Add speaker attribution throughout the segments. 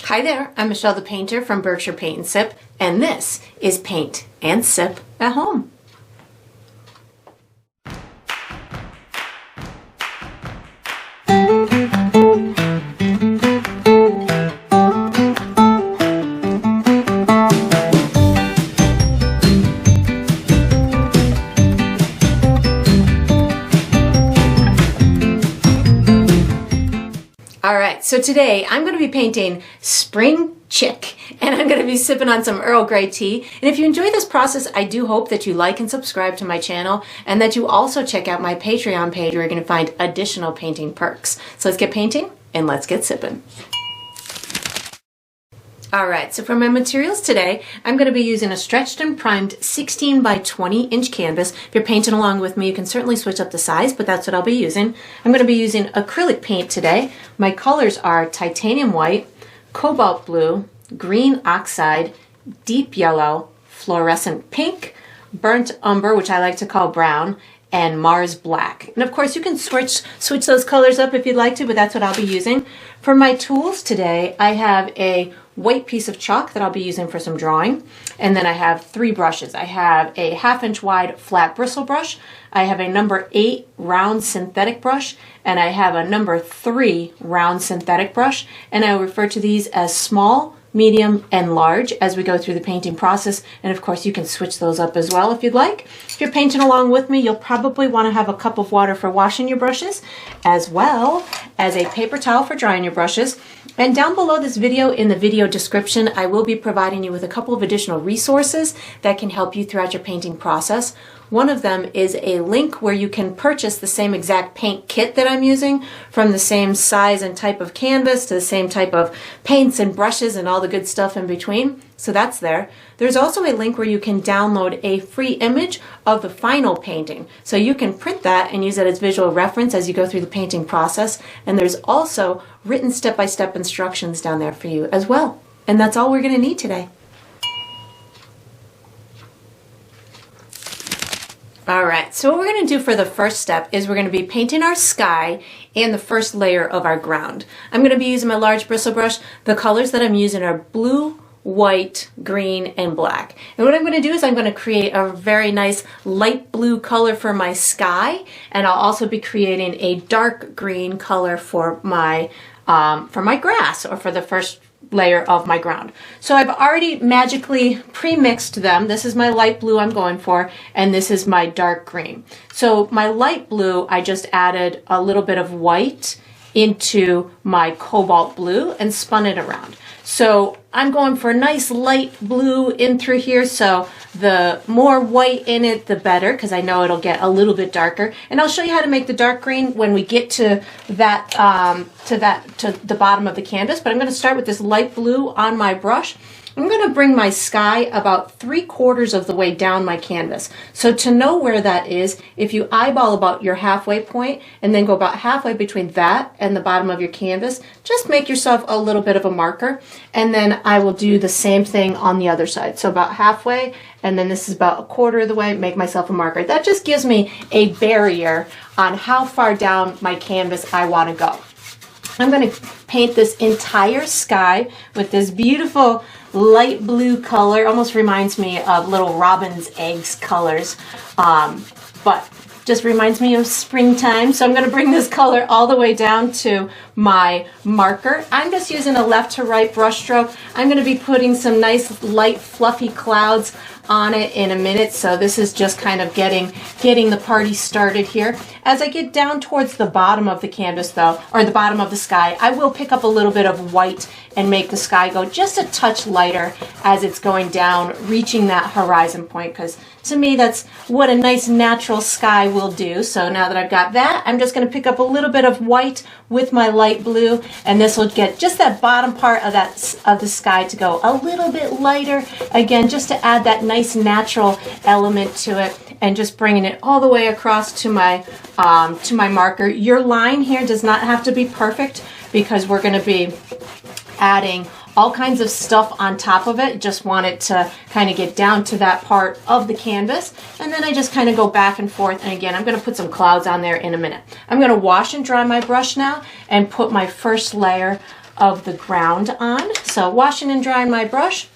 Speaker 1: Hi there, I'm Michelle the Painter from Berkshire Paint and Sip, and this is Paint and Sip at Home. Alright, so today I'm going to be painting Spring Chick, and I'm going to be sipping on some Earl Grey tea. And if you enjoy this process, I do hope that you like and subscribe to my channel, and that you also check out my Patreon page where you're going to find additional painting perks. So let's get painting, and let's get sipping. Alright, so for my materials today, I'm going to be using a stretched and primed 16 by 20 inch canvas. If you're painting along with me, you can certainly switch up the size, but that's what I'll be using. I'm going to be using acrylic paint today. My colors are titanium white, cobalt blue, green oxide, deep yellow, fluorescent pink, burnt umber, which I like to call brown, and Mars black. And of course you can switch those colors up if you'd like to, but that's what I'll be using. For my tools today, I have a white piece of chalk that I'll be using for some drawing, and then I have 3 brushes. I have a 1/2 inch wide flat bristle brush, I have a number 8 round synthetic brush, and I have a number 3 round synthetic brush, and I refer to these as small, medium, and large as we go through the painting process. And of course you can switch those up as well if you'd like. If you're painting along with me, you'll probably want to have a cup of water for washing your brushes, as well as a paper towel for drying your brushes. And down below this video, in the video description, I will be providing you with a couple of additional resources that can help you throughout your painting process. One of them is a link where you can purchase the same exact paint kit that I'm using, from the same size and type of canvas to the same type of paints and brushes and all the good stuff in between. So that's there. There's also a link where you can download a free image of the final painting. So you can print that and use it as visual reference as you go through the painting process. And there's also written step-by-step instructions down there for you as well. And that's all we're going to need today. Alright, so what we're going to do for the first step is we're going to be painting our sky and the first layer of our ground. I'm going to be using my large bristle brush. The colors that I'm using are blue, white, green, and black. And what I'm going to do is I'm going to create a very nice light blue color for my sky, and I'll also be creating a dark green color for my grass, or for the first layer of my ground. So I've already magically pre-mixed them. This is my light blue I'm going for, and this is my dark green. So my light blue, I just added a little bit of white into my cobalt blue and spun it around. So I'm going for a nice light blue in through here, so the more white in it, the better, because I know it'll get a little bit darker. And I'll show you how to make the dark green when we get to that, to the bottom of the canvas. But I'm going to start with this light blue on my brush. I'm going to bring my sky about 3/4 of the way down my canvas. So to know where that is, if you eyeball about your halfway point and then go about halfway between that and the bottom of your canvas, just make yourself a little bit of a marker. And then I will do the same thing on the other side. So about halfway, and then this is about 1/4 of the way, make myself a marker. That just gives me a barrier on how far down my canvas I want to go. I'm going to paint this entire sky with this beautiful light blue color. Almost reminds me of little robin's eggs colors, but just reminds me of springtime. So I'm going to bring this color all the way down to my marker. I'm just using a left to right brush stroke. I'm going to be putting some nice light fluffy clouds on it in a minute, so this is just kind of getting the party started here. As I get down towards the bottom of the canvas though, or the bottom of the sky, I will pick up a little bit of white and make the sky go just a touch lighter as it's going down, reaching that horizon point, because to me that's what a nice natural sky will do. So now that I've got that, I'm just going to pick up a little bit of white with my light blue, and this will get just that bottom part of the sky to go a little bit lighter, again just to add that nice natural element to it, and just bringing it all the way across to my marker. Your line here does not have to be perfect, because we're going to be adding all kinds of stuff on top of it. Just want it to kind of get down to that part of the canvas, and then I just kind of go back and forth. And again, I'm going to put some clouds on there in a minute. I'm going to wash and dry my brush now and put my first layer of the ground on. So washing and drying my brush,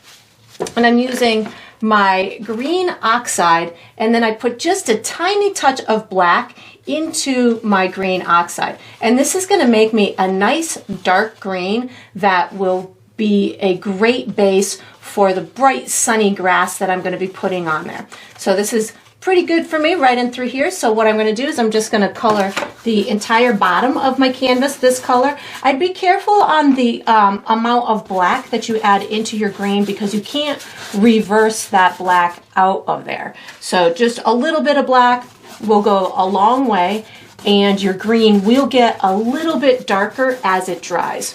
Speaker 1: and I'm using my green oxide, and then I put just a tiny touch of black into my green oxide. And this is going to make me a nice dark green that will be a great base for the bright sunny grass that I'm going to be putting on there. So this is pretty good for me right in through here. So what I'm going to do is I'm just going to color the entire bottom of my canvas this color. I'd be careful on the amount of black that you add into your green, because you can't reverse that black out of there. So just a little bit of black will go a long way, and your green will get a little bit darker as it dries.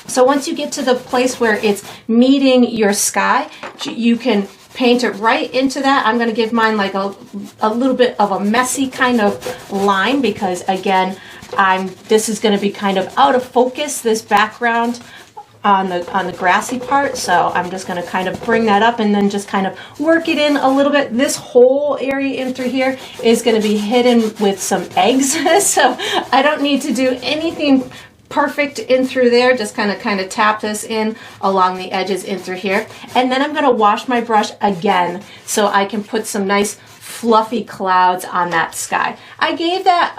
Speaker 1: So once you get to the place where it's meeting your sky, you can paint it right into that. I'm going to give mine like a little bit of a messy kind of line, because again, this is going to be kind of out of focus, this background on the grassy part. So I'm just going to kind of bring that up and then just kind of work it in a little bit. This whole area in through here is going to be hidden with some eggs. So I don't need to do anything perfect in through there. Just kind of tap this in along the edges in through here. And then I'm going to wash my brush again so I can put some nice fluffy clouds on that sky. I gave that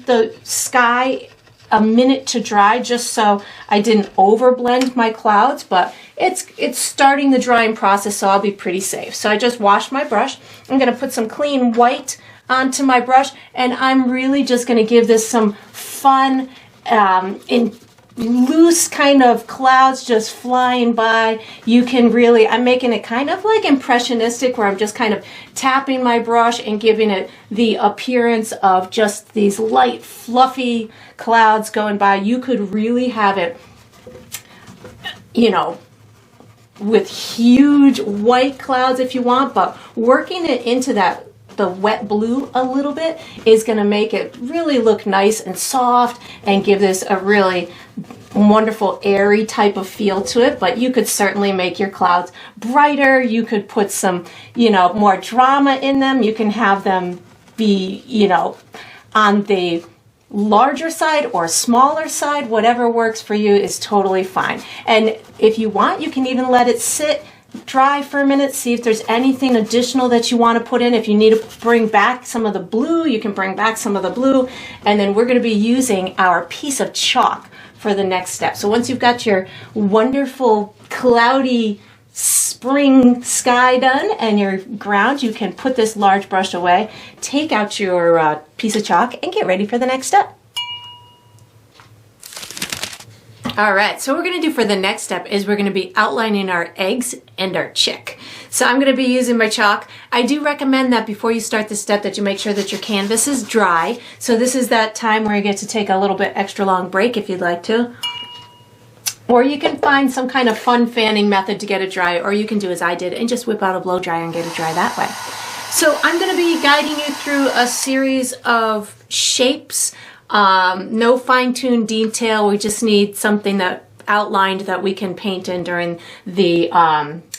Speaker 1: the sky a minute to dry just so I didn't overblend my clouds, but it's starting the drying process, so I'll be pretty safe. So I just washed my brush. I'm going to put some clean white onto my brush, and I'm really just going to give this some fun in loose kind of clouds just flying by. You can really, I'm making it kind of like impressionistic, where I'm just kind of tapping my brush and giving it the appearance of just these light fluffy clouds going by. You could really have it, you know, with huge white clouds if you want, but working it into the wet blue a little bit is going to make it really look nice and soft and give this a really wonderful airy type of feel to it. But you could certainly make your clouds brighter. You could put some, you know, more drama in them. You can have them be, you know, on the larger side or smaller side. Whatever works for you is totally fine. And if you want, you can even let it sit dry for a minute, see if there's anything additional that you want to put in. If you need to bring back some of the blue, you can bring back some of the blue. And then we're going to be using our piece of chalk for the next step. So once you've got your wonderful cloudy spring sky done and your ground, you can put this large brush away, take out your piece of chalk, and get ready for the next step. All right, so what we're going to do for the next step is we're going to be outlining our eggs and our chick. So I'm going to be using my chalk. I do recommend that before you start this step that you make sure that your canvas is dry. So this is that time where you get to take a little bit extra long break if you'd like to. Or you can find some kind of fun fanning method to get it dry, or you can do as I did and just whip out a blow dryer and get it dry that way. So I'm going to be guiding you through a series of shapes. No fine-tuned detail. We just need something that outlined that we can paint in during the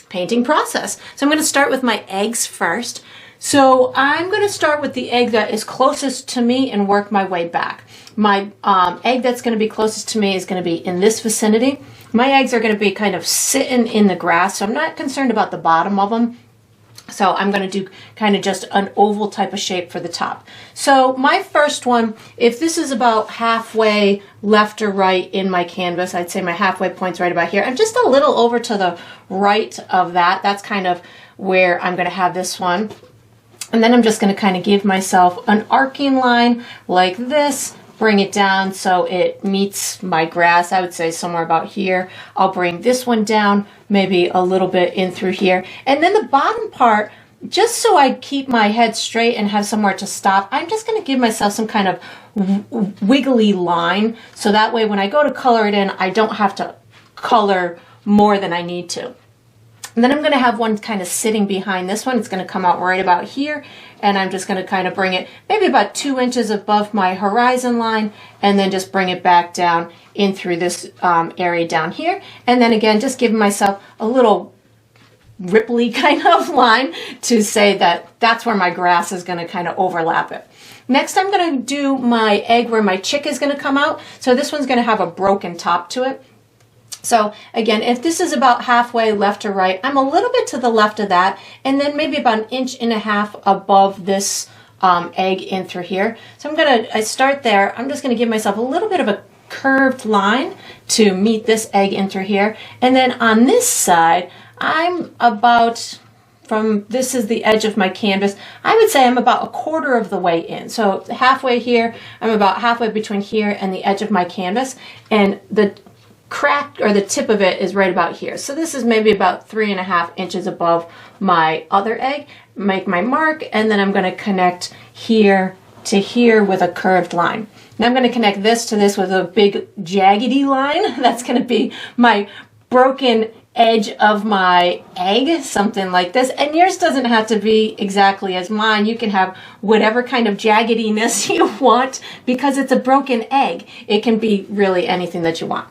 Speaker 1: painting process. So I'm going to start with my eggs first. So I'm going to start with the egg that is closest to me and work my way back. My egg that's going to be closest to me is going to be in this vicinity. My eggs are going to be kind of sitting in the grass, so I'm not concerned about the bottom of them. So I'm going to do kind of just an oval type of shape for the top. So my first one, if this is about halfway left or right in my canvas, I'd say my halfway point's right about here. I'm just a little over to the right of that. That's kind of where I'm going to have this one. And then I'm just going to kind of give myself an arcing line like this. Bring it down so it meets my grass. I would say somewhere about here. I'll bring this one down, maybe a little bit in through here. And then the bottom part, just so I keep my head straight and have somewhere to stop, I'm just going to give myself some kind of wiggly line. So that way when I go to color it in, I don't have to color more than I need to. And then I'm going to have one kind of sitting behind this one. It's going to come out right about here. And I'm just going to kind of bring it maybe about 2 inches above my horizon line, and then just bring it back down in through this area down here. And then again, just giving myself a little ripply kind of line to say that that's where my grass is going to kind of overlap it. Next, I'm going to do my egg where my chick is going to come out. So this one's going to have a broken top to it. So again, if this is about halfway left or right, I'm a little bit to the left of that, and then maybe about 1.5 inches above this egg in through here. So I start there. I'm just gonna give myself a little bit of a curved line to meet this egg in through here. And then on this side, I'm about, this is the edge of my canvas, I would say I'm about 1/4 of the way in. So halfway here, I'm about halfway between here and the edge of my canvas, and the crack or the tip of it is right about here. So this is maybe about 3.5 inches above my other egg. Make my mark, and then I'm going to connect here to here with a curved line. Now I'm going to connect this to this with a big jaggedy line. That's going to be my broken edge of my egg, something like this. And yours doesn't have to be exactly as mine. You can have whatever kind of jaggediness you want because it's a broken egg. It can be really anything that you want.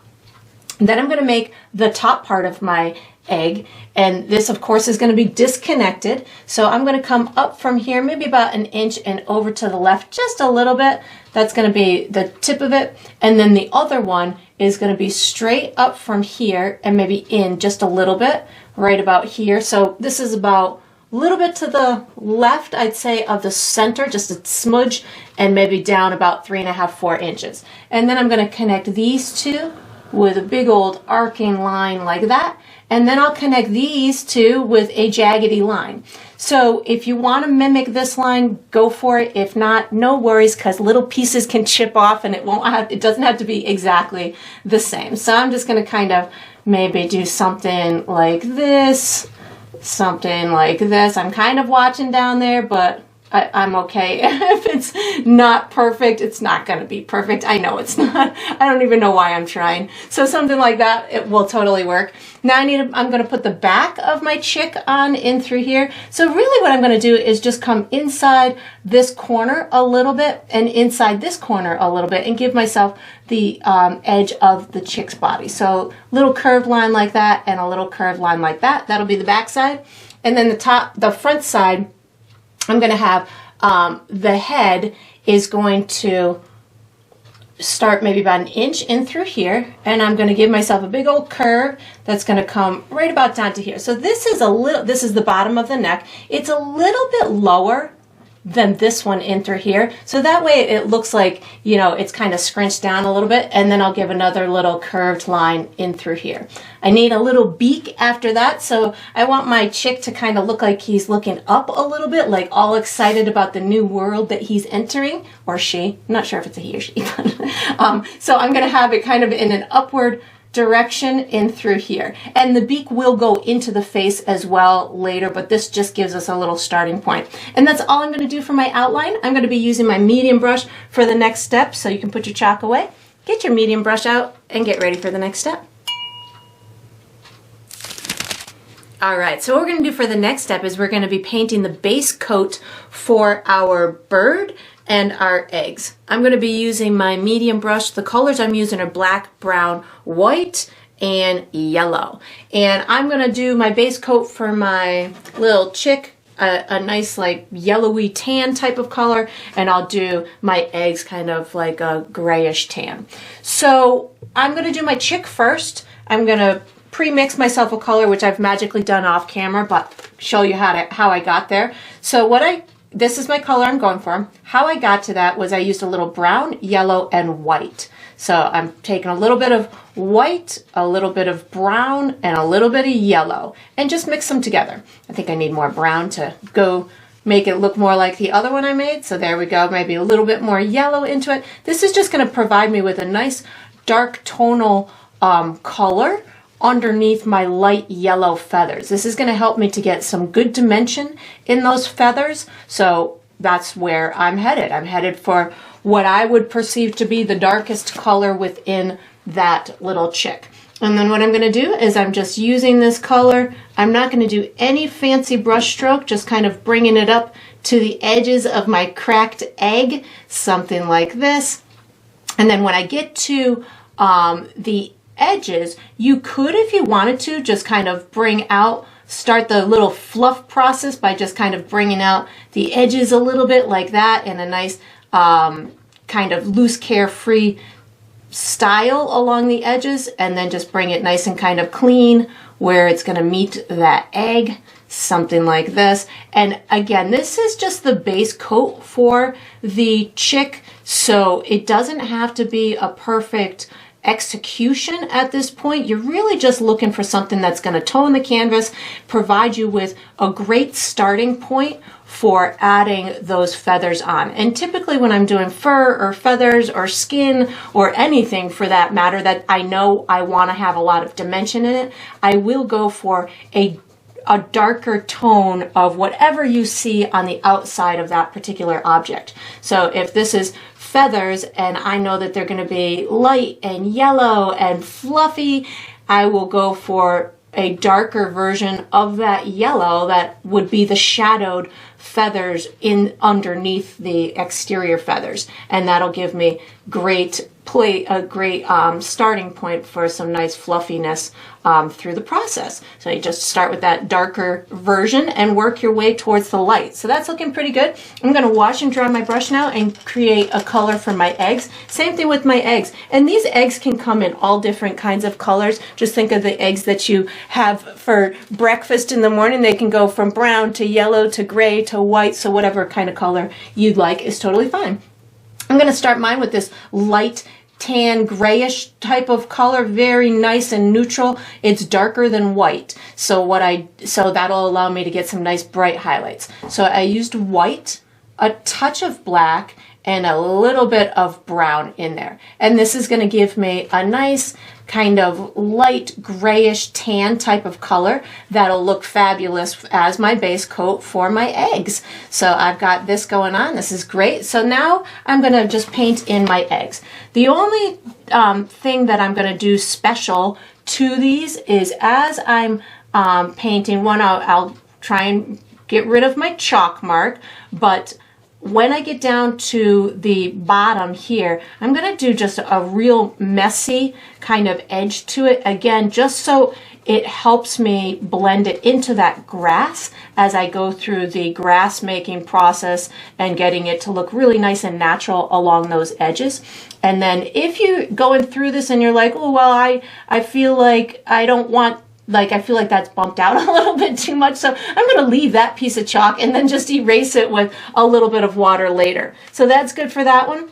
Speaker 1: Then I'm going to make the top part of my egg, and this of course is going to be disconnected. So I'm going to come up from here maybe about 1 inch and over to the left just a little bit. That's going to be the tip of it, and then the other one is going to be straight up from here and maybe in just a little bit right about here. So this is about a little bit to the left, I'd say, of the center, just a smudge, and maybe down about 3.5, 4 inches. And then I'm going to connect these two with a big old arcing line like that, and then I'll connect these two with a jaggedy line. So if you want to mimic this line, go for it. If not, no worries, because little pieces can chip off and it doesn't have to be exactly the same. So I'm just going to kind of maybe do something like this, something like this. I'm kind of watching down there, but I'm okay. If it's not perfect, it's not going to be perfect. I know it's not. I don't even know why I'm trying. So something like that, it will totally work. Now I'm going to put the back of my chick on in through here. So really what I'm going to do is just come inside this corner a little bit and inside this corner a little bit and give myself the edge of the chick's body. So little curved line like that and a little curved line like that. That'll be the back side. And then the front side, I'm going to have the head is going to start maybe about 1 inch in through here, and I'm going to give myself a big old curve that's going to come right about down to here. So this is the bottom of the neck. It's a little bit lower than this one in through here. So that way it looks like, you know, it's kind of scrunched down a little bit, and then I'll give another little curved line in through here. I need a little beak after that, so I want my chick to kind of look like he's looking up a little bit, like all excited about the new world that he's entering, or she. I'm not sure if it's a he or she. So I'm going to have it kind of in an upward direction in through here, and the beak will go into the face as well later, but this just gives us a little starting point. And that's all I'm going to do for my outline. I'm going to be using my medium brush for the next step, so you can put your chalk away, get your medium brush out, and get ready for the next step. Alright, so what we're going to do for the next step is we're going to be painting the base coat for our bird and our eggs. I'm going to be using my medium brush. The colors I'm using are black, brown, white, and yellow. And I'm going to do my base coat for my little chick, a nice like yellowy tan type of color, and I'll do my eggs kind of like a grayish tan. So I'm going to do my chick first. I'm going to pre-mix myself a color, which I've magically done off camera, but show you how I got there. So this is my color I'm going for. How I got to that was I used a little brown, yellow, and white. So I'm taking a little bit of white, a little bit of brown, and a little bit of yellow, and just mix them together. I think I need more brown to go make it look more like the other one I made. So there we go, maybe a little bit more yellow into it. This is just going to provide me with a nice dark tonal color underneath my light yellow feathers. This is going to help me to get some good dimension in those feathers. So that's where I'm headed. I'm headed for what I would perceive to be the darkest color within that little chick. And then what I'm going to do is I'm just using this color. I'm not going to do any fancy brush stroke, just kind of bringing it up to the edges of my cracked egg, something like this. And then when I get to the edges, you could, if you wanted to, just kind of start the little fluff process by just kind of bringing out the edges a little bit like that in a nice kind of loose, carefree style along the edges, and then just bring it nice and kind of clean where it's going to meet that egg, something like this. And again, this is just the base coat for the chick, so it doesn't have to be a perfect execution at this point. You're really just looking for something that's going to tone the canvas, provide you with a great starting point for adding those feathers on. And typically when I'm doing fur or feathers or skin or anything for that matter that I know I want to have a lot of dimension in it, I will go for a darker tone of whatever you see on the outside of that particular object. So if this is feathers and I know that they're going to be light and yellow and fluffy, I will go for a darker version of that yellow that would be the shadowed feathers in underneath the exterior feathers, and that'll give me a great starting point for some nice fluffiness through the process. So you just start with that darker version and work your way towards the light. So that's looking pretty good. I'm going to wash and dry my brush now and create a color for my eggs. Same thing with my eggs. And these eggs can come in all different kinds of colors. Just think of the eggs that you have for breakfast in the morning. They can go from brown to yellow to gray to white. So whatever kind of color you'd like is totally fine. I'm going to start mine with this light tan grayish type of color, very nice and neutral. It's darker than white, so that'll allow me to get some nice bright highlights. So I used white, a touch of black, and a little bit of brown in there, and this is going to give me a nice kind of light grayish tan type of color that'll look fabulous as my base coat for my eggs. So I've got this going on. This is great. So now I'm going to just paint in my eggs. The only thing that I'm going to do special to these is as I'm painting one, I'll try and get rid of my chalk mark, but when I get down to the bottom here, I'm going to do just a real messy kind of edge to it. Again, just so it helps me blend it into that grass as I go through the grass making process and getting it to look really nice and natural along those edges. And then if you're going through this and you're like, oh, well, I feel like I don't want I feel like that's bumped out a little bit too much, so I'm going to leave that piece of chalk and then just erase it with a little bit of water later. So that's good for that one.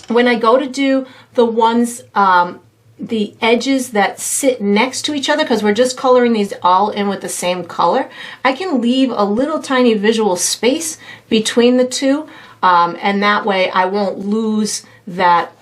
Speaker 1: When I go to do the ones, the edges that sit next to each other, because we're just coloring these all in with the same color, I can leave a little tiny visual space between the two, and that way I won't lose that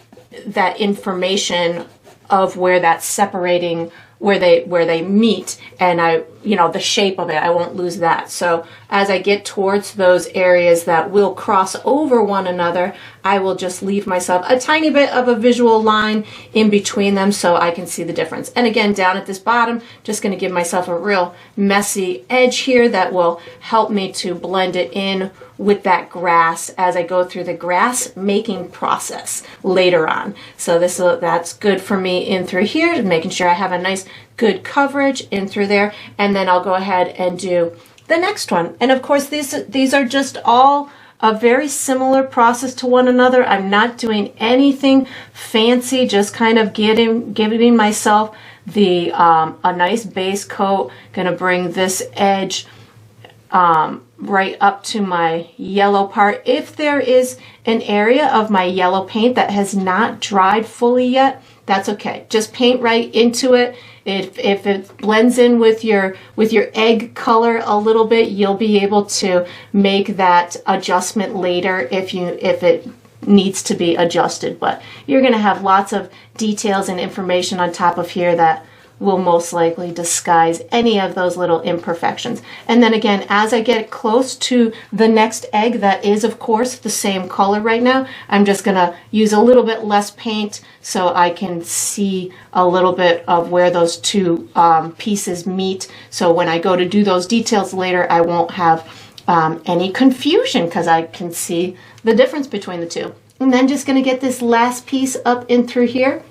Speaker 1: information of where that's separating, where they meet, and the shape of it, I won't lose that. So as I get towards those areas that will cross over one another, I will just leave myself a tiny bit of a visual line in between them so I can see the difference. And again, down at this bottom, just going to give myself a real messy edge here that will help me to blend it in with that grass as I go through the grass making process later on. So that's good for me in through here, making sure I have a nice good coverage in through there, and then I'll go ahead and do the next one. And of course these are just all a very similar process to one another. I'm not doing anything fancy, just kind of giving myself the a nice base coat. Gonna bring this edge right up to my yellow part. If there is an area of my yellow paint that has not dried fully yet, that's okay. Just paint right into it. If it blends in with your egg color a little bit, you'll be able to make that adjustment later if it needs to be adjusted. But you're going to have lots of details and information on top of here that will most likely disguise any of those little imperfections. And then again, as I get close to the next egg that is of course the same color right now, I'm just gonna use a little bit less paint so I can see a little bit of where those two pieces meet. So when I go to do those details later, I won't have any confusion because I can see the difference between the two. And then just gonna get this last piece up in through here.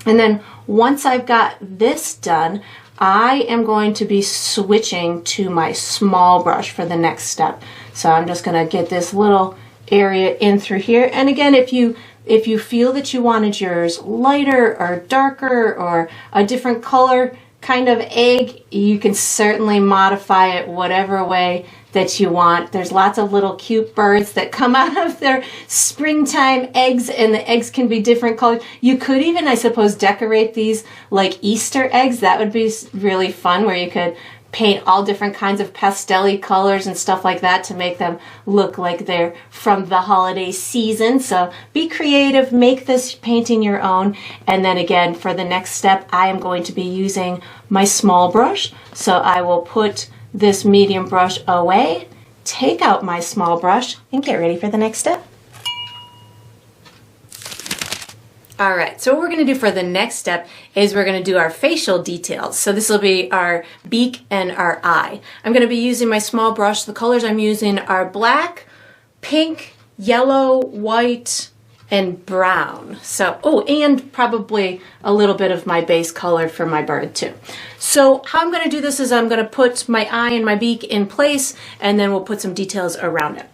Speaker 1: And then once I've got this done, I am going to be switching to my small brush for the next step. So I'm just going to get this little area in through here. And again, if you if you feel that you wanted yours lighter or darker or a different color kind of egg, you can certainly modify it whatever way that you want. There's lots of little cute birds that come out of their springtime eggs, and the eggs can be different colors. You could even, I suppose, decorate these like Easter eggs. That would be really fun, where you could paint all different kinds of pastel-y colors and stuff like that to make them look like they're from the holiday season. So be creative, make this painting your own. And then again, for the next step, I am going to be using my small brush. So I will put this medium brush away, take out my small brush, and get ready for the next step. All right, so what we're gonna do for the next step is we're gonna do our facial details. So this will be our beak and our eye. I'm gonna be using my small brush. The colors I'm using are black, pink, yellow, white, and brown. So, oh, and probably a little bit of my base color for my bird too. So how I'm gonna do this is I'm gonna put my eye and my beak in place, and then we'll put some details around it.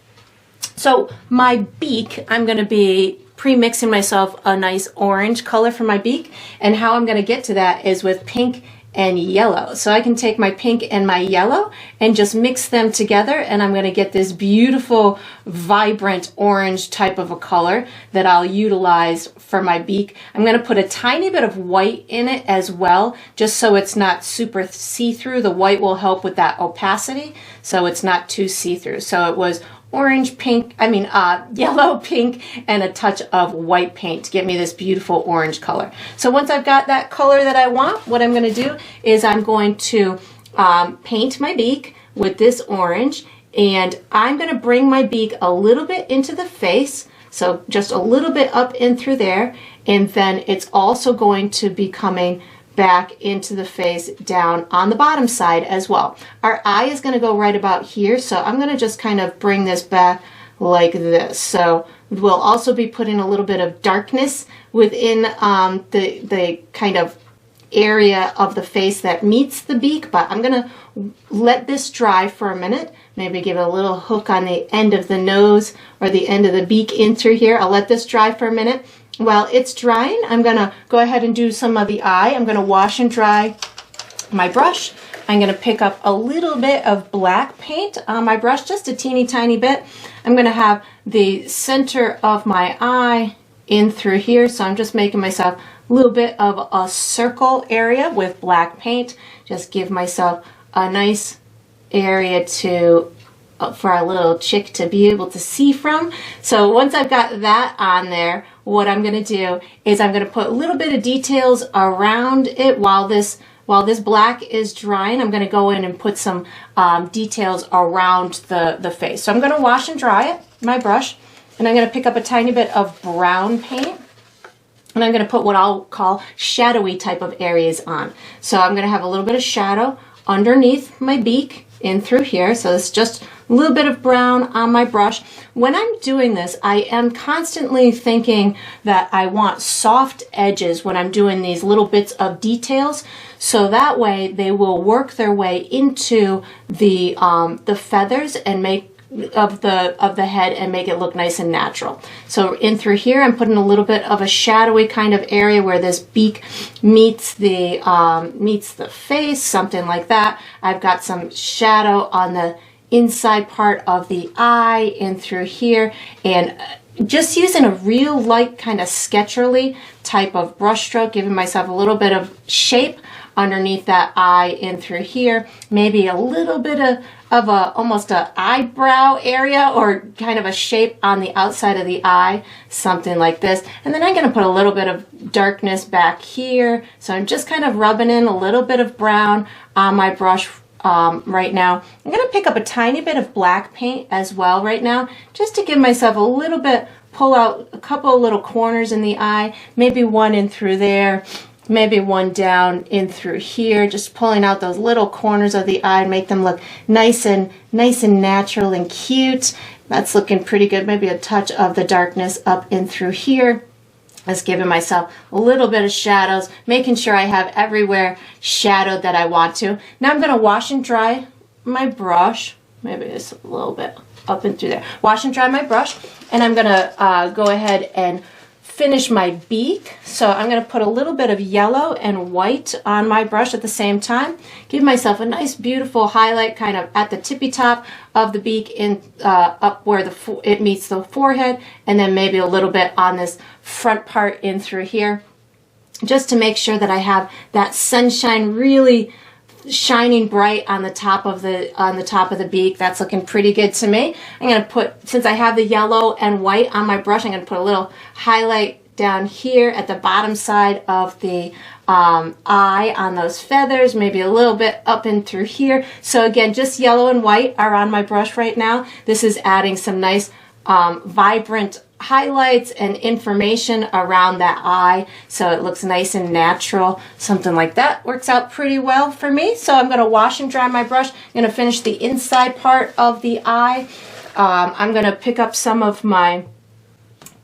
Speaker 1: So my beak, I'm gonna be pre-mixing myself a nice orange color for my beak, and how I'm gonna get to that is with pink and yellow. So I can take my pink and my yellow and just mix them together, and I'm gonna get this beautiful, vibrant orange type of a color that I'll utilize for my beak. I'm gonna put a tiny bit of white in it as well, just so it's not super see-through. The white will help with that opacity, so it's not too see-through. So it was orange, pink, yellow, pink, and a touch of white paint to give me this beautiful orange color. So once I've got that color that I want, what I'm gonna do is I'm going to paint my beak with this orange, and I'm gonna bring my beak a little bit into the face, so just a little bit up in through there, and then it's also going to be coming back into the face down on the bottom side as well. Our eye is going to go right about here, so I'm going to just kind of bring this back like this. So we'll also be putting a little bit of darkness within the kind of area of the face that meets the beak, but I'm going to let this dry for a minute. Maybe give it a little hook on the end of the nose or the end of the beak in through here. I'll let this dry for a minute. While it's drying, I'm gonna go ahead and do some of the eye. I'm gonna wash and dry my brush. I'm gonna pick up a little bit of black paint on my brush, just a teeny tiny bit. I'm gonna have the center of my eye in through here, so I'm just making myself a little bit of a circle area with black paint. Just give myself a nice area to for our little chick to be able to see from. So once I've got that on there, what I'm going to do is I'm going to put a little bit of details around it while this black is drying. I'm going to go in and put some details around the face. So I'm going to wash and dry it, my brush, and I'm going to pick up a tiny bit of brown paint, and I'm going to put what I'll call shadowy type of areas on. So I'm going to have a little bit of shadow underneath my beak in through here. So it's just a little bit of brown on my brush. When I'm doing this, I am constantly thinking that I want soft edges when I'm doing these little bits of details, so that way they will work their way into the feathers and make of the head and make it look nice and natural. So in through here, I'm putting a little bit of a shadowy kind of area where this beak meets the face, something like that. I've got some shadow on the inside part of the eye in through here, and just using a real light kind of sketcherly type of brush stroke, giving myself a little bit of shape underneath that eye in through here, maybe a little bit of almost a eyebrow area or kind of a shape on the outside of the eye, something like this. And then I'm going to put a little bit of darkness back here. So I'm just kind of rubbing in a little bit of brown on my brush right now. I'm going to pick up a tiny bit of black paint as well right now, just to give myself a little bit, pull out a couple of little corners in the eye, maybe one in through there, maybe one down in through here, just pulling out those little corners of the eye and make them look nice and natural and cute. That's looking pretty good. Maybe a touch of the darkness up in through here. Just giving myself a little bit of shadows, making sure I have everywhere shadowed that I want to. Now I'm going to wash and dry my brush. Maybe just a little bit up and through there. Wash and dry my brush, and I'm going to go ahead and finish my beak. So I'm going to put a little bit of yellow and white on my brush at the same time. Give myself a nice beautiful highlight kind of at the tippy top of the beak in up where it meets the forehead, and then maybe a little bit on this front part in through here, just to make sure that I have that sunshine really shining bright on the top of the beak. That's looking pretty good to me. I'm going to put, since I have the yellow and white on my brush, I'm going to put a little highlight down here at the bottom side of the eye on those feathers, maybe a little bit up and through here. So again, just yellow and white are on my brush right now. This is adding some nice vibrant highlights and information around that eye, so it looks nice and natural. Something like that works out pretty well for me. So I'm going to wash and dry my brush. I'm going to finish the inside part of the eye. I'm going to pick up some of my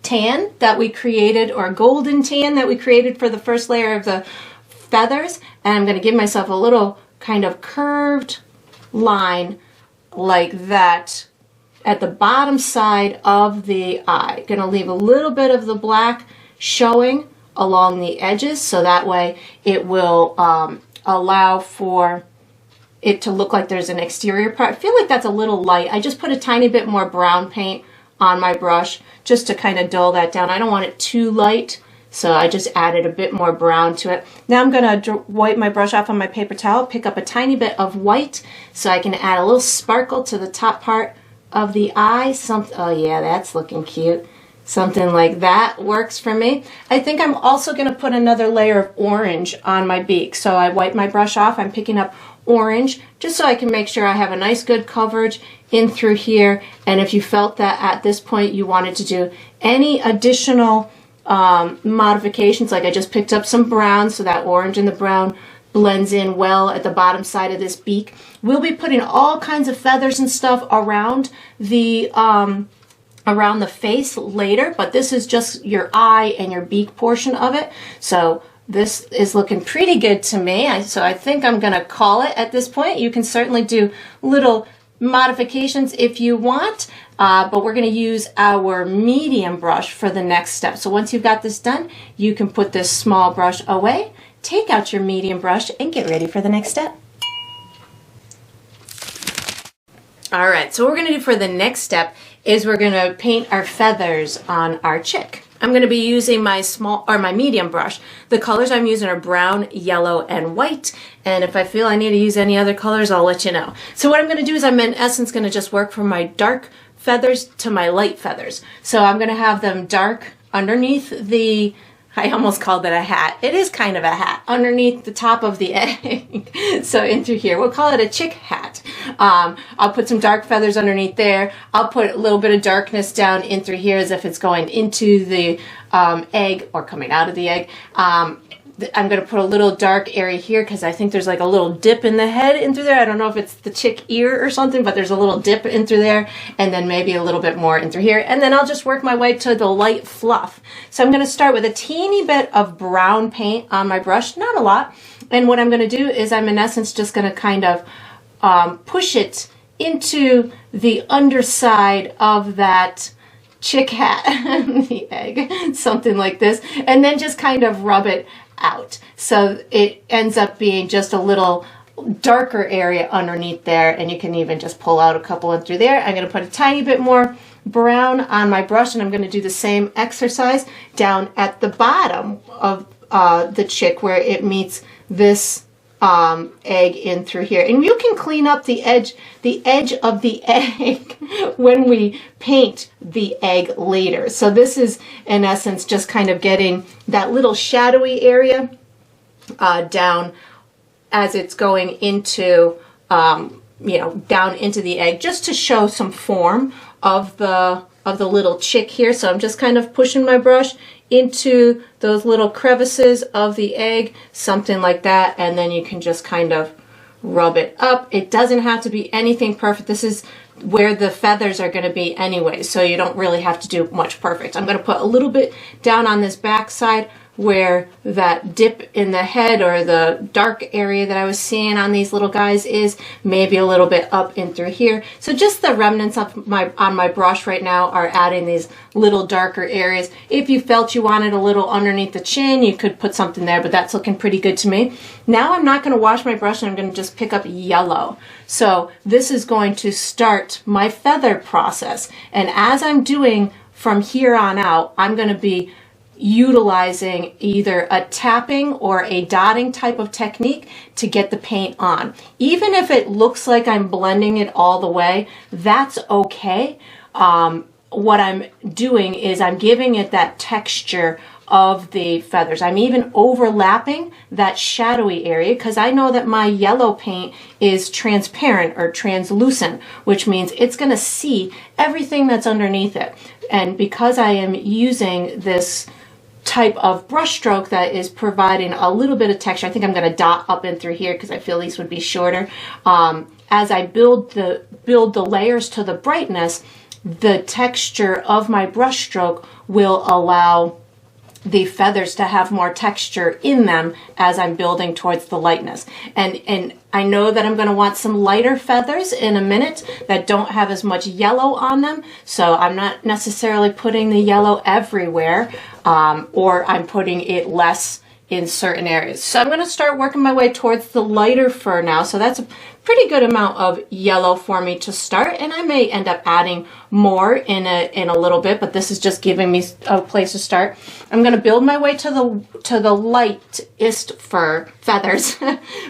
Speaker 1: tan that we created, or golden tan that we created for the first layer of the feathers, and I'm going to give myself a little kind of curved line like that at the bottom side of the eye. Gonna leave a little bit of the black showing along the edges, so that way it will allow for it to look like there's an exterior part. I feel like that's a little light. I just put a tiny bit more brown paint on my brush just to kind of dull that down. I don't want it too light, so I just added a bit more brown to it. Now I'm gonna wipe my brush off on my paper towel, pick up a tiny bit of white so I can add a little sparkle to the top part of the eye. Oh yeah, that's looking cute. Something like that works for me. I think I'm also going to put another layer of orange on my beak. So I wipe my brush off. I'm picking up orange just so I can make sure I have a nice good coverage in through here. And if you felt that at this point you wanted to do any additional modifications, like I just picked up some brown, so that orange and the brown blends in well at the bottom side of this beak. We'll be putting all kinds of feathers and stuff around the face later, but this is just your eye and your beak portion of it. So this is looking pretty good to me. So I think I'm gonna call it at this point. You can certainly do little modifications if you want, but we're gonna use our medium brush for the next step. So once you've got this done, you can put this small brush away, take out your medium brush, and get ready for the next step. All right, so what we're gonna do for the next step is we're gonna paint our feathers on our chick. I'm gonna be using my my medium brush. The colors I'm using are brown, yellow, and white. And if I feel I need to use any other colors, I'll let you know. So what I'm gonna do is I'm in essence gonna just work from my dark feathers to my light feathers. So I'm gonna have them dark underneath the, I almost called it a hat. It is kind of a hat underneath the top of the egg. So in through here, we'll call it a chick hat. I'll put some dark feathers underneath there. I'll put a little bit of darkness down in through here as if it's going into the egg or coming out of the egg. I'm going to put a little dark area here because I think there's like a little dip in the head in through there. I don't know if it's the chick ear or something, but there's a little dip in through there, and then maybe a little bit more in through here. And then I'll just work my way to the light fluff. So I'm going to start with a teeny bit of brown paint on my brush, not a lot. And what I'm going to do is I'm in essence just going to kind of push it into the underside of that chick hat, the egg, something like this, and then just kind of rub it out. So it ends up being just a little darker area underneath there, and you can even just pull out a couple in through there. I'm going to put a tiny bit more brown on my brush, and I'm going to do the same exercise down at the bottom of the chick where it meets this egg in through here. And you can clean up the edge of the egg when we paint the egg later. So this is in essence just kind of getting that little shadowy area down as it's going into down into the egg, just to show some form of the little chick here. So I'm just kind of pushing my brush into those little crevices of the egg, something like that, and then you can just kind of rub it up. It doesn't have to be anything perfect. This is where the feathers are going to be anyway, so you don't really have to do much perfect. I'm going to put a little bit down on this back side where that dip in the head or the dark area that I was seeing on these little guys is, maybe a little bit up in through here. So just the remnants of on my brush right now are adding these little darker areas. If you felt you wanted a little underneath the chin, you could put something there, but that's looking pretty good to me. Now I'm not going to wash my brush, and I'm going to just pick up yellow. So this is going to start my feather process. And as I'm doing from here on out, I'm going to be utilizing either a tapping or a dotting type of technique to get the paint on. Even if it looks like I'm blending it all the way, that's okay. What I'm doing is I'm giving it that texture of the feathers. I'm even overlapping that shadowy area because I know that my yellow paint is transparent or translucent, which means it's going to see everything that's underneath it. And because I am using this type of brush stroke that is providing a little bit of texture, I think I'm going to dot up and through here because I feel these would be shorter. As I build the layers to the brightness, the texture of my brush stroke will allow the feathers to have more texture in them as I'm building towards the lightness. And I know that I'm going to want some lighter feathers in a minute that don't have as much yellow on them. So I'm not necessarily putting the yellow everywhere, or I'm putting it less in certain areas. So I'm going to start working my way towards the lighter fur now. So that's a pretty good amount of yellow for me to start, and I may end up adding more in a little bit, but this is just giving me a place to start. I'm going to build my way to the lightest fur feathers,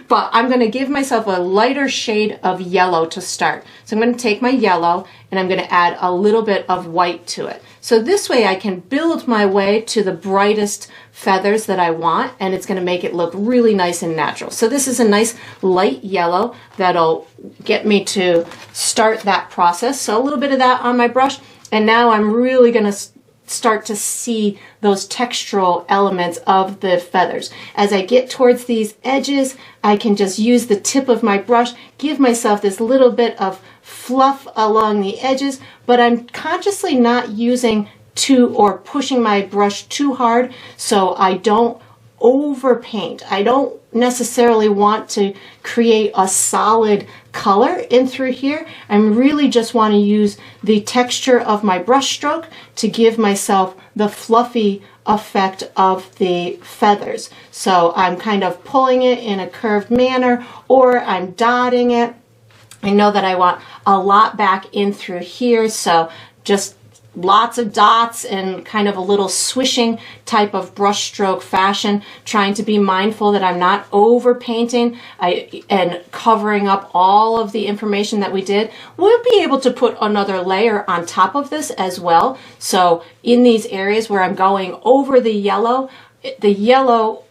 Speaker 1: but I'm going to give myself a lighter shade of yellow to start. So I'm going to take my yellow and I'm going to add a little bit of white to it. So this way I can build my way to the brightest feathers that I want, and it's going to make it look really nice and natural. So this is a nice light yellow that'll get me to start that process. So a little bit of that on my brush, and now I'm really going to start to see those textural elements of the feathers. As I get towards these edges, I can just use the tip of my brush, give myself this little bit of fluff along the edges, but I'm consciously not using or pushing my brush too hard so I don't overpaint. I don't necessarily want to create a solid color in through here. I really just want to use the texture of my brush stroke to give myself the fluffy effect of the feathers. So I'm kind of pulling it in a curved manner, or I'm dotting it. I know that I want a lot back in through here, so just lots of dots and kind of a little swishing type of brush stroke fashion, trying to be mindful that I'm not over painting and covering up all of the information that we did. We'll be able to put another layer on top of this as well. So in these areas where I'm going over the yellow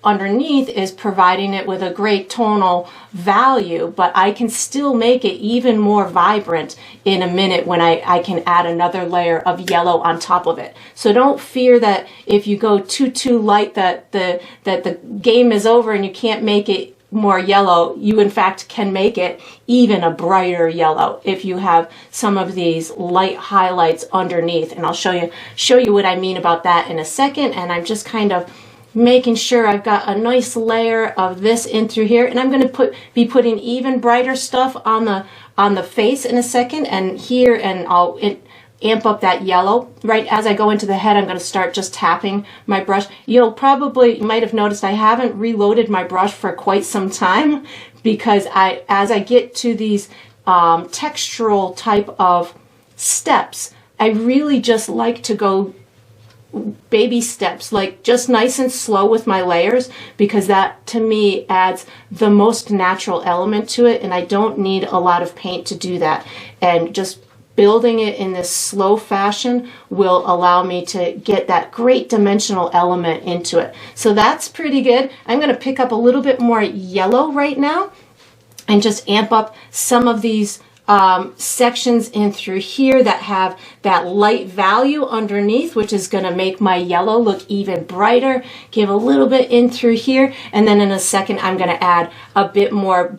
Speaker 1: underneath is providing it with a great tonal value, but I can still make it even more vibrant in a minute when I can add another layer of yellow on top of it. So don't fear that if you go too light that the game is over and you can't make it more yellow. You in fact can make it even a brighter yellow if you have some of these light highlights underneath, and I'll show you what I mean about that in a second. And I'm just kind of making sure I've got a nice layer of this in through here, and I'm going to be putting even brighter stuff on the face in a second and here, and I'll amp up that yellow. Right as I go into the head, I'm going to start just tapping my brush. You might have noticed I haven't reloaded my brush for quite some time, because as I get to these textural type of steps, I really just like to go baby steps, like just nice and slow with my layers, because that to me adds the most natural element to it, and I don't need a lot of paint to do that. And just building it in this slow fashion will allow me to get that great dimensional element into it. So that's pretty good. I'm going to pick up a little bit more yellow right now and just amp up some of these sections in through here that have that light value underneath, which is going to make my yellow look even brighter. Give a little bit in through here, and then in a second I'm going to add a bit more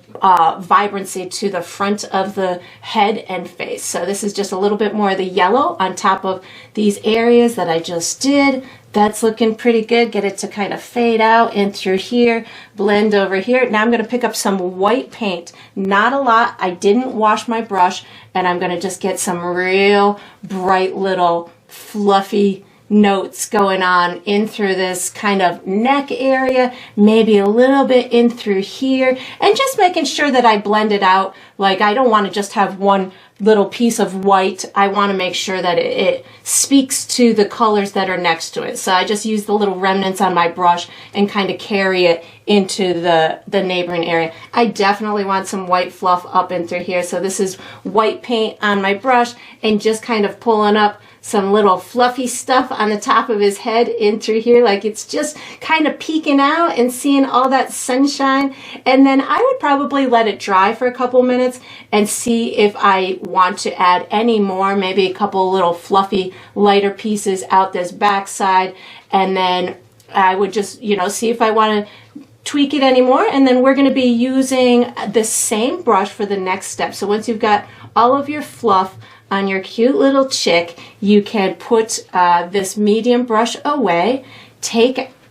Speaker 1: vibrancy to the front of the head and face. So this is just a little bit more of the yellow on top of these areas that I just did. That's looking pretty good. Get it to kind of fade out in through here, blend over here. Now I'm going to pick up some white paint. Not a lot. I didn't wash my brush, and I'm going to just get some real bright little fluffy notes going on in through this kind of neck area, maybe a little bit in through here, and just making sure that I blend it out. Like, I don't want to just have one little piece of white. I want to make sure that it speaks to the colors that are next to it. So I just use the little remnants on my brush and kind of carry it into the neighboring area. I definitely want some white fluff up in through here. So this is white paint on my brush and just kind of pulling up some little fluffy stuff on the top of his head in through here, like it's just kind of peeking out and seeing all that sunshine. And then I would probably let it dry for a couple minutes and see if I want to add any more, maybe a couple little fluffy lighter pieces out this backside. And then I would just, you know, see if I want to tweak it anymore. And then we're going to be using the same brush for the next step. So once you've got all of your fluff on your cute little chick, you can put this medium brush away,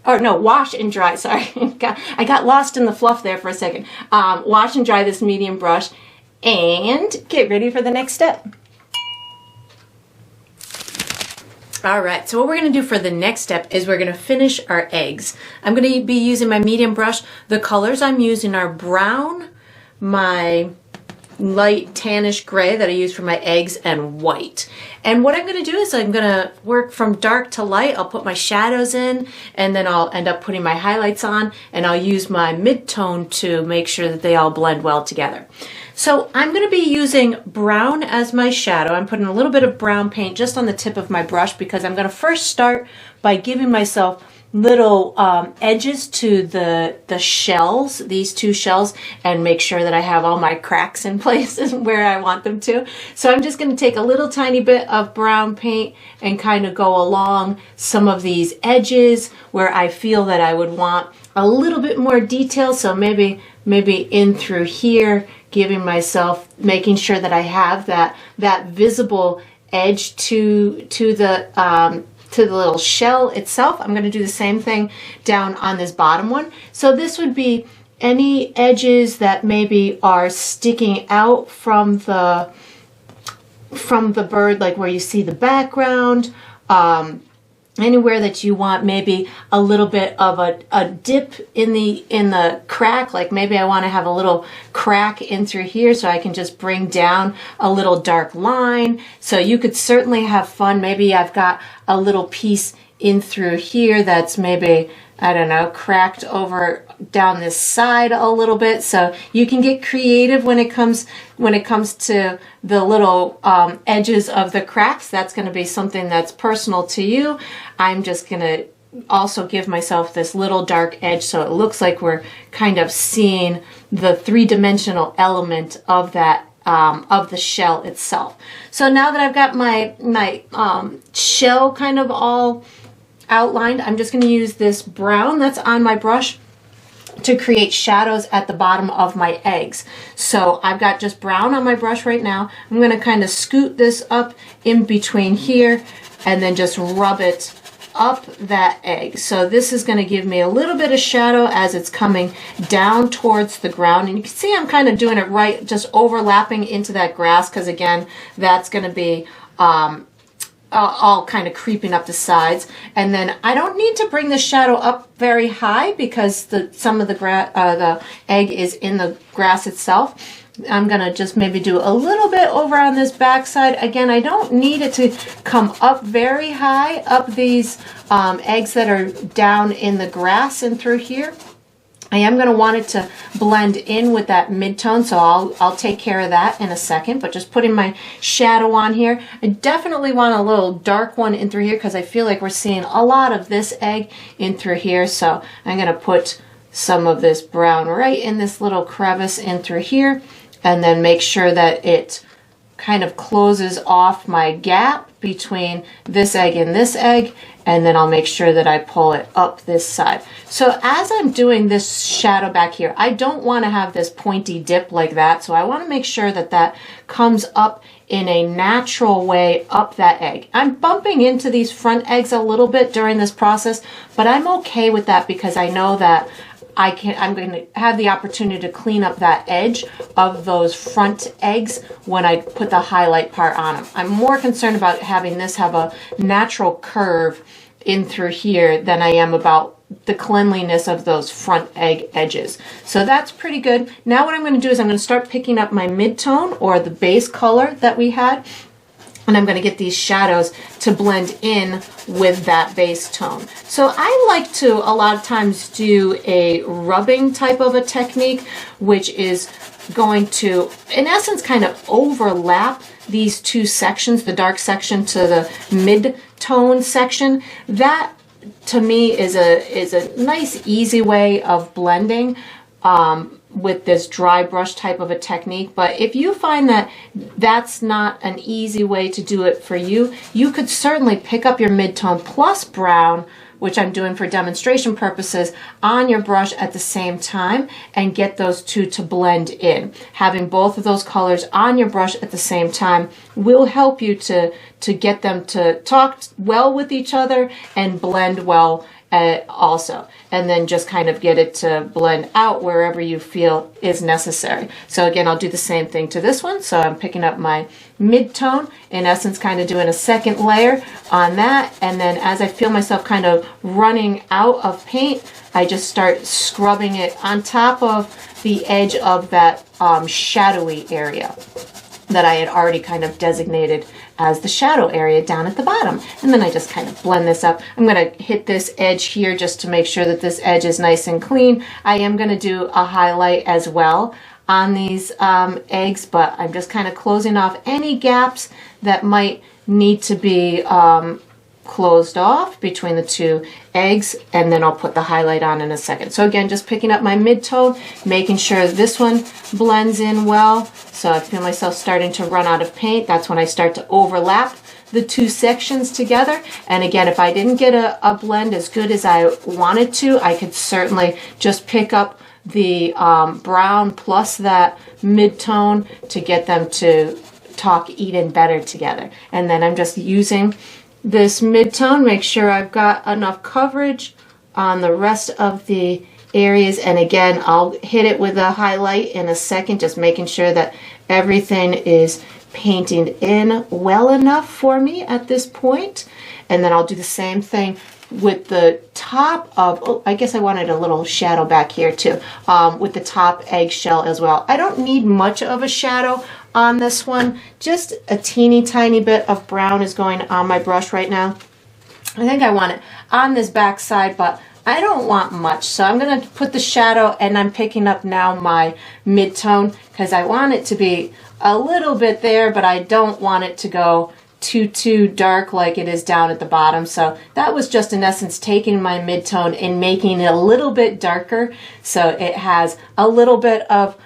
Speaker 1: wash and dry, sorry. I got lost in the fluff there for a second. Wash and dry this medium brush and get ready for the next step. All right, so what we're gonna do for the next step is we're gonna finish our eggs. I'm gonna be using my medium brush. The colors I'm using are brown, my light tannish gray that I use for my eggs, and white. And what I'm going to do is I'm going to work from dark to light. I'll put my shadows in, and then I'll end up putting my highlights on, and I'll use my mid-tone to make sure that they all blend well together. So I'm going to be using brown as my shadow. I'm putting a little bit of brown paint just on the tip of my brush because I'm going to first start by giving myself little edges to the shells, these two shells, and make sure that I have all my cracks in places where I want them to. So I'm just going to take a little tiny bit of brown paint and kind of go along some of these edges where I feel that I would want a little bit more detail. So maybe in through here, giving myself, making sure that I have that visible edge to the little shell itself. I'm going to do the same thing down on this bottom one. So this would be any edges that maybe are sticking out from the bird, like where you see the background, anywhere that you want maybe a little bit of a dip in the crack, like maybe I want to have a little crack in through here so I can just bring down a little dark line. So you could certainly have fun. Maybe I've got a little piece in through here that's maybe, I don't know, cracked over down this side a little bit. So you can get creative when it comes to the little edges of the cracks. That's going to be something that's personal to you. I'm just going to also give myself this little dark edge so it looks like we're kind of seeing the three-dimensional element of that of the shell itself. So now that I've got my shell kind of all outlined, I'm just going to use this brown that's on my brush to create shadows at the bottom of my eggs. So I've got just brown on my brush right now. I'm going to kind of scoot this up in between here and then just rub it up that egg. So this is going to give me a little bit of shadow as it's coming down towards the ground. And you can see I'm kind of doing it right, just overlapping into that grass, because again, that's going to be all kind of creeping up the sides. And then I don't need to bring the shadow up very high because some of the egg is in the grass itself. I'm gonna just maybe do a little bit over on this back side. Again, I don't need it to come up very high up these eggs that are down in the grass and through here. I am going to want it to blend in with that mid-tone, so I'll take care of that in a second, but just putting my shadow on here. I definitely want a little dark one in through here because I feel like we're seeing a lot of this egg in through here, so I'm going to put some of this brown right in this little crevice in through here, and then make sure that it kind of closes off my gap between this egg and this egg, and then I'll make sure that I pull it up this side. So as I'm doing this shadow back here, I don't want to have this pointy dip like that, so I want to make sure that that comes up in a natural way up that egg. I'm bumping into these front eggs a little bit during this process, but I'm okay with that because I know that I'm going to have the opportunity to clean up that edge of those front eggs when I put the highlight part on them. I'm more concerned about having this have a natural curve in through here than I am about the cleanliness of those front egg edges. So that's pretty good. Now what I'm going to do is I'm going to start picking up my mid-tone or the base color that we had, and I'm going to get these shadows to blend in with that base tone. So I like to a lot of times do a rubbing type of a technique, which is going to, in essence, kind of overlap these two sections, the dark section to the mid-tone section. That, to me, is a nice, easy way of blending with this dry brush type of a technique. But if you find that that's not an easy way to do it for you, you could certainly pick up your mid-tone plus brown, which I'm doing for demonstration purposes, on your brush at the same time and get those two to blend in. Having both of those colors on your brush at the same time will help you to get them to talk well with each other and blend well also, and then just kind of get it to blend out wherever you feel is necessary. So again, I'll do the same thing to this one. So I'm picking up my mid-tone, in essence, kind of doing a second layer on that, and then as I feel myself kind of running out of paint, I just start scrubbing it on top of the edge of that shadowy area that I had already kind of designated as the shadow area down at the bottom. And then I just kind of blend this up. I'm going to hit this edge here just to make sure that this edge is nice and clean. I am going to do a highlight as well on these eggs, but I'm just kind of closing off any gaps that might need to be closed off between the two eggs, and then I'll put the highlight on in a second. So again, just picking up my mid-tone, making sure this one blends in well. So I feel myself starting to run out of paint. That's when I start to overlap the two sections together. And again, if I didn't get a blend as good as I wanted to, I could certainly just pick up the brown plus that mid-tone to get them to talk even better together. And then I'm just using this mid-tone, make sure I've got enough coverage on the rest of the areas. And again, I'll hit it with a highlight in a second, just making sure that everything is painting in well enough for me at this point. And then I'll do the same thing with the top of, oh, I guess I wanted a little shadow back here too, with the top eggshell as well. I don't need much of a shadow on this one. Just a teeny tiny bit of brown is going on my brush right now. I think I want it on this back side, but I don't want much. So I'm going to put the shadow, and I'm picking up now my mid-tone because I want it to be a little bit there, but I don't want it to go too dark like it is down at the bottom. So that was just in essence taking my mid-tone and making it a little bit darker so it has a little bit of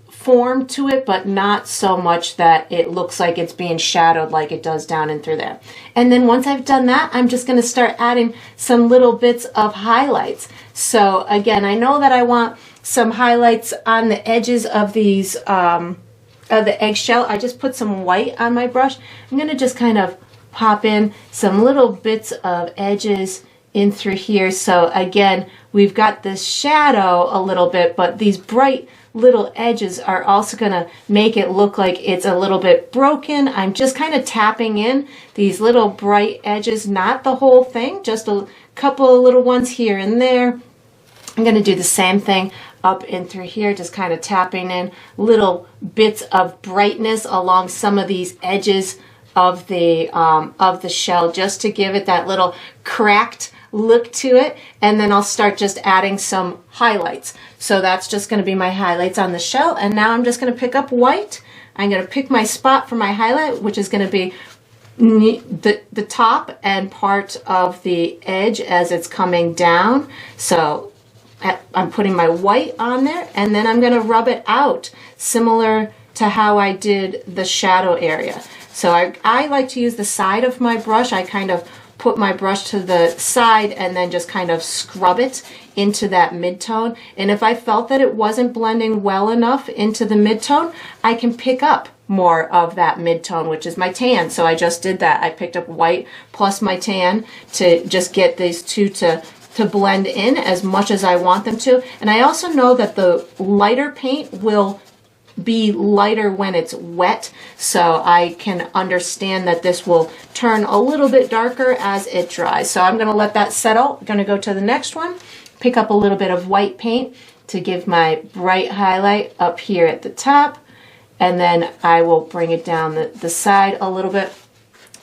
Speaker 1: form to it, but not so much that it looks like it's being shadowed like it does down in through there. And then once I've done that, I'm just going to start adding some little bits of highlights. So again, I know that I want some highlights on the edges of these the eggshell. I just put some white on my brush. I'm going to just kind of pop in some little bits of edges in through here. So again, we've got this shadow a little bit, but these bright little edges are also going to make it look like it's a little bit broken. I'm just kind of tapping in these little bright edges, not the whole thing, just a couple of little ones here and there. I'm going to do the same thing up in through here, just kind of tapping in little bits of brightness along some of these edges of the shell, just to give it that little cracked look to it. And then I'll start just adding some highlights. So that's just going to be my highlights on the shell. And now I'm just going to pick up white. I'm going to pick my spot for my highlight, which is going to be the top and part of the edge as it's coming down. So I'm putting my white on there, and then I'm going to rub it out, similar to how I did the shadow area. So I like to use the side of my brush. I kind of put my brush to the side and then just kind of scrub it into that midtone. And if I felt that it wasn't blending well enough into the midtone, I can pick up more of that midtone, which is my tan. So I just did that. I picked up white plus my tan to just get these two to blend in as much as I want them to. And I also know that the lighter paint will be lighter when it's wet, so I can understand that this will turn a little bit darker as it dries. So I'm going to let that settle. I'm going to go to the next one, pick up a little bit of white paint to give my bright highlight up here at the top, and then I will bring it down the side a little bit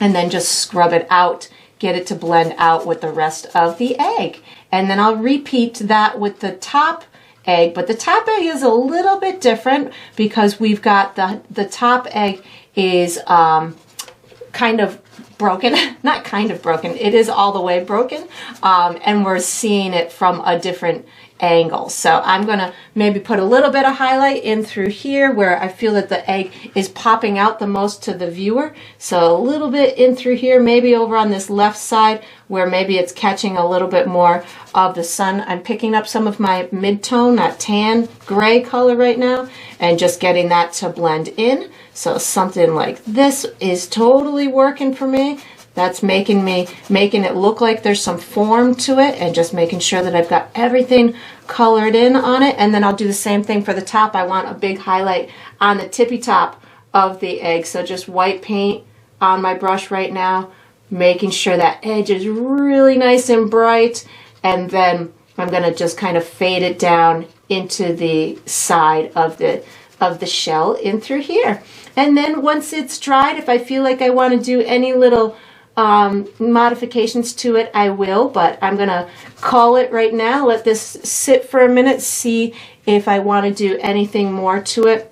Speaker 1: and then just scrub it out, get it to blend out with the rest of the egg. And then I'll repeat that with the top egg, but the top egg is a little bit different because we've got the top egg is kind of broken, not kind of broken, it is all the way broken, and we're seeing it from a different angle. So I'm gonna maybe put a little bit of highlight in through here where I feel that the egg is popping out the most to the viewer. So a little bit in through here, maybe over on this left side where maybe it's catching a little bit more of the sun. I'm picking up some of my mid-tone, that tan gray color right now, and just getting that to blend in. So something like this is totally working for me. That's making it look like there's some form to it, and just making sure that I've got everything colored in on it. And then I'll do the same thing for the top. I want a big highlight on the tippy top of the egg. So just white paint on my brush right now, making sure that edge is really nice and bright. And then I'm gonna just kind of fade it down into the side of the shell in through here. And then once it's dried, if I feel like I want to do any little modifications to it, I will, but I'm gonna call it right now, let this sit for a minute, see if I want to do anything more to it.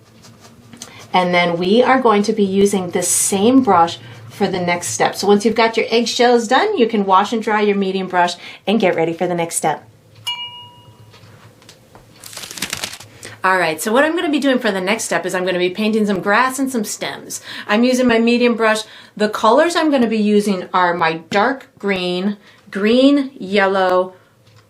Speaker 1: And then we are going to be using the same brush for the next step. So once you've got your eggshells done, you can wash and dry your medium brush and get ready for the next step. All right, so what I'm going to be doing for the next step is I'm going to be painting some grass and some stems. I'm using my medium brush. The colors I'm going to be using are my dark green, green, yellow,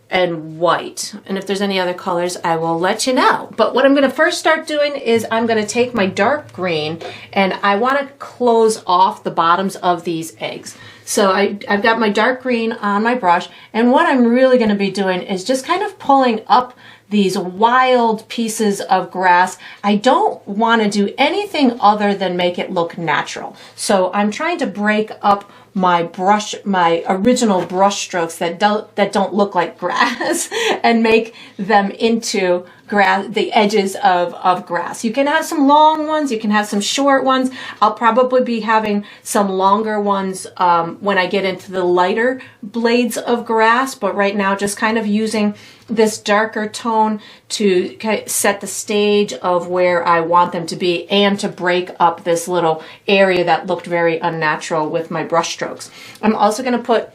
Speaker 1: and white. And if there's any other colors, I will let you know. But what I'm going to first start doing is I'm going to take my dark green and I want to close off the bottoms of these eggs. So I've got my dark green on my brush, and what I'm really going to be doing is just kind of pulling up these wild pieces of grass. I don't want to do anything other than make it look natural. So I'm trying to break up my brush, my original brush strokes that don't look like grass and make them into grass, the edges of grass. You can have some long ones, you can have some short ones. I'll probably be having some longer ones when I get into the lighter blades of grass, but right now just kind of using this darker tone to set the stage of where I want them to be and to break up this little area that looked very unnatural with my brush strokes. I'm also going to put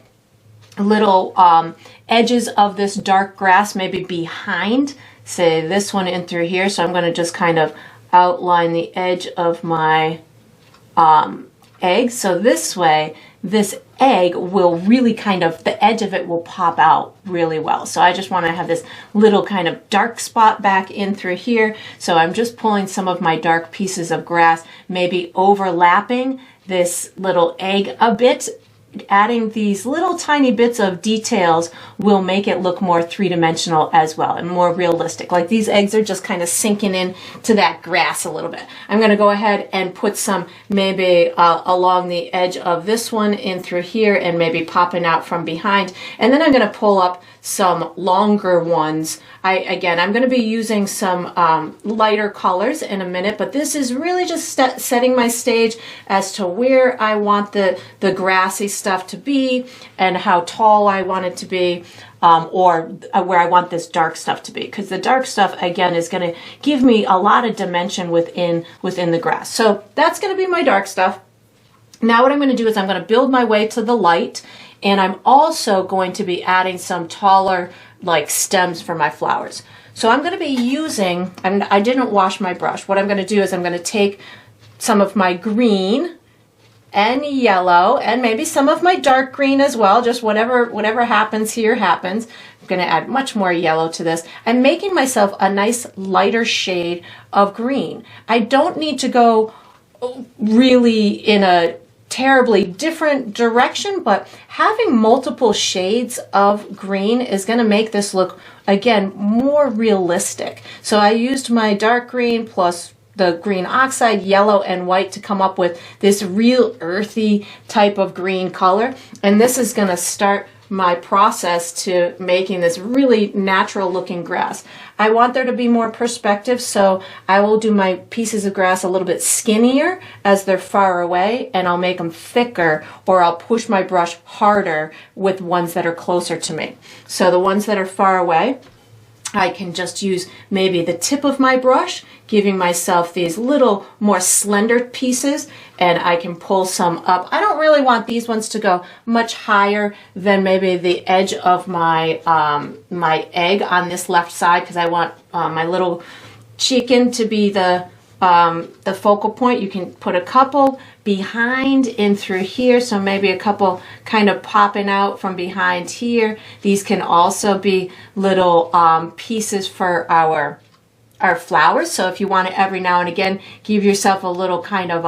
Speaker 1: little edges of this dark grass maybe behind, say this one in through here. So I'm going to just kind of outline the edge of my egg. So this way, this egg will really kind of, the edge of it will pop out really well. So I just want to have this little kind of dark spot back in through here. So I'm just pulling some of my dark pieces of grass, maybe overlapping this little egg a bit. Adding these little tiny bits of details will make it look more three-dimensional as well and more realistic. Like these eggs are just kind of sinking in to that grass a little bit. I'm going to go ahead and put some maybe along the edge of this one in through here and maybe popping out from behind. And then I'm going to pull up some longer ones. I'm going to be using some lighter colors in a minute, but this is really just setting my stage as to where I want the grassy stuff to be and how tall I want it to be, or where I want this dark stuff to be, because the dark stuff again is going to give me a lot of dimension within the grass. So that's going to be my dark stuff. Now what I'm going to do is I'm going to build my way to the light, and I'm also going to be adding some taller like stems for my flowers. So I'm going to be using, and I didn't wash my brush. What I'm going to do is I'm going to take some of my green and yellow and maybe some of my dark green as well, just whatever happens here happens. I'm going to add much more yellow to this. I'm making myself a nice lighter shade of green. I don't need to go really in a terribly different direction, but having multiple shades of green is going to make this look, again, more realistic. So I used my dark green plus the green oxide, yellow and white to come up with this real earthy type of green color. And this is going to start my process to making this really natural looking grass. I want there to be more perspective, so I will do my pieces of grass a little bit skinnier as they're far away, and I'll make them thicker, or I'll push my brush harder with ones that are closer to me. So the ones that are far away, I can just use maybe the tip of my brush, giving myself these little more slender pieces, and I can pull some up. I don't really want these ones to go much higher than maybe the edge of my my egg on this left side, because I want my little chicken to be the focal point. You can put a couple behind in through here, so maybe a couple kind of popping out from behind here. These can also be little pieces for our flowers. So if you want to every now and again give yourself a little kind of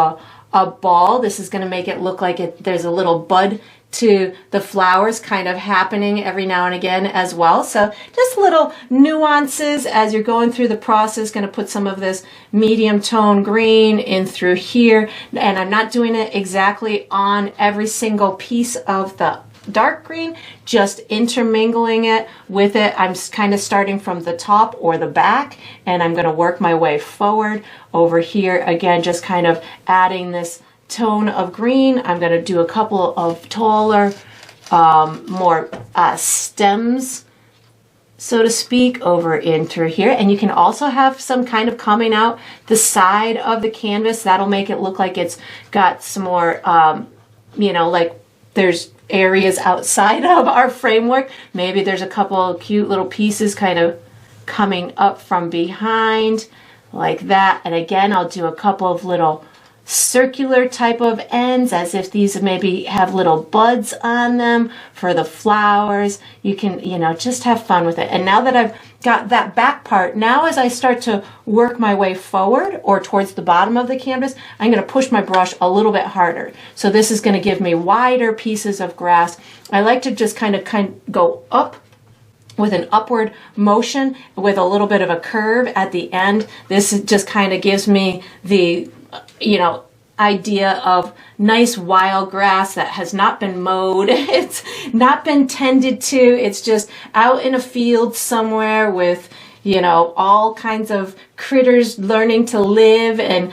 Speaker 1: a ball, this is going to make it look like there's a little bud to the flowers kind of happening every now and again as well. So just little nuances as you're going through the process. Going to put some of this medium tone green in through here, and I'm not doing it exactly on every single piece of the dark green, just intermingling it with it. I'm kind of starting from the top or the back, and I'm going to work my way forward over here again, just kind of adding this tone of green. I'm going to do a couple of taller, more stems, so to speak, over in through here. And you can also have some kind of coming out the side of the canvas. That'll make it look like it's got some more, you know, like there's areas outside of our framework. Maybe there's a couple of cute little pieces kind of coming up from behind like that. And again, I'll do a couple of little circular type of ends, as if these maybe have little buds on them for the flowers. You can, you know, just have fun with it. And now that I've got that back part, now as I start to work my way forward or towards the bottom of the canvas, I'm going to push my brush a little bit harder. So this is going to give me wider pieces of grass. I like to just kind of go up with an upward motion with a little bit of a curve at the end. This just kind of gives me the, you know, idea of nice wild grass that has not been mowed. It's not been tended to. It's just out in a field somewhere with, you know, all kinds of critters learning to live and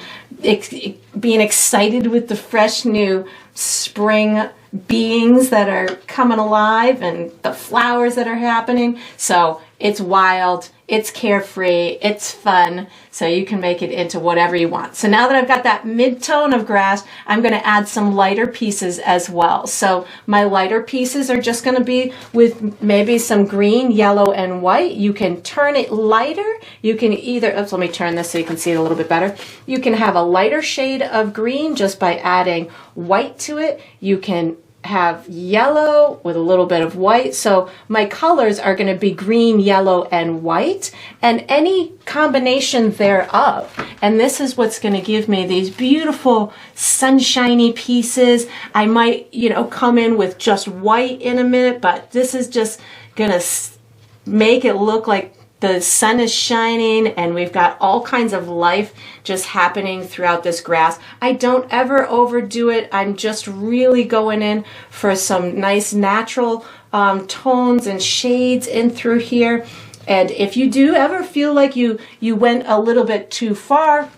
Speaker 1: being excited with the fresh new spring beings that are coming alive and the flowers that are happening. So it's wild, it's carefree, it's fun, so you can make it into whatever you want. So now that I've got that mid-tone of grass, I'm going to add some lighter pieces as well. So my lighter pieces are just going to be with maybe some green, yellow, and white. You can turn it lighter. You can either, oops, let me turn this so you can see it a little bit better. You can have a lighter shade of green just by adding white to it. You can have yellow with a little bit of white. So my colors are going to be green, yellow, and white, and any combination thereof. And this is what's going to give me these beautiful sunshiny pieces. I might, you know, come in with just white in a minute, but this is just going to make it look like the sun is shining and we've got all kinds of life just happening throughout this grass. I don't ever overdo it. I'm just really going in for some nice natural tones and shades in through here. And if you do ever feel like you went a little bit too far,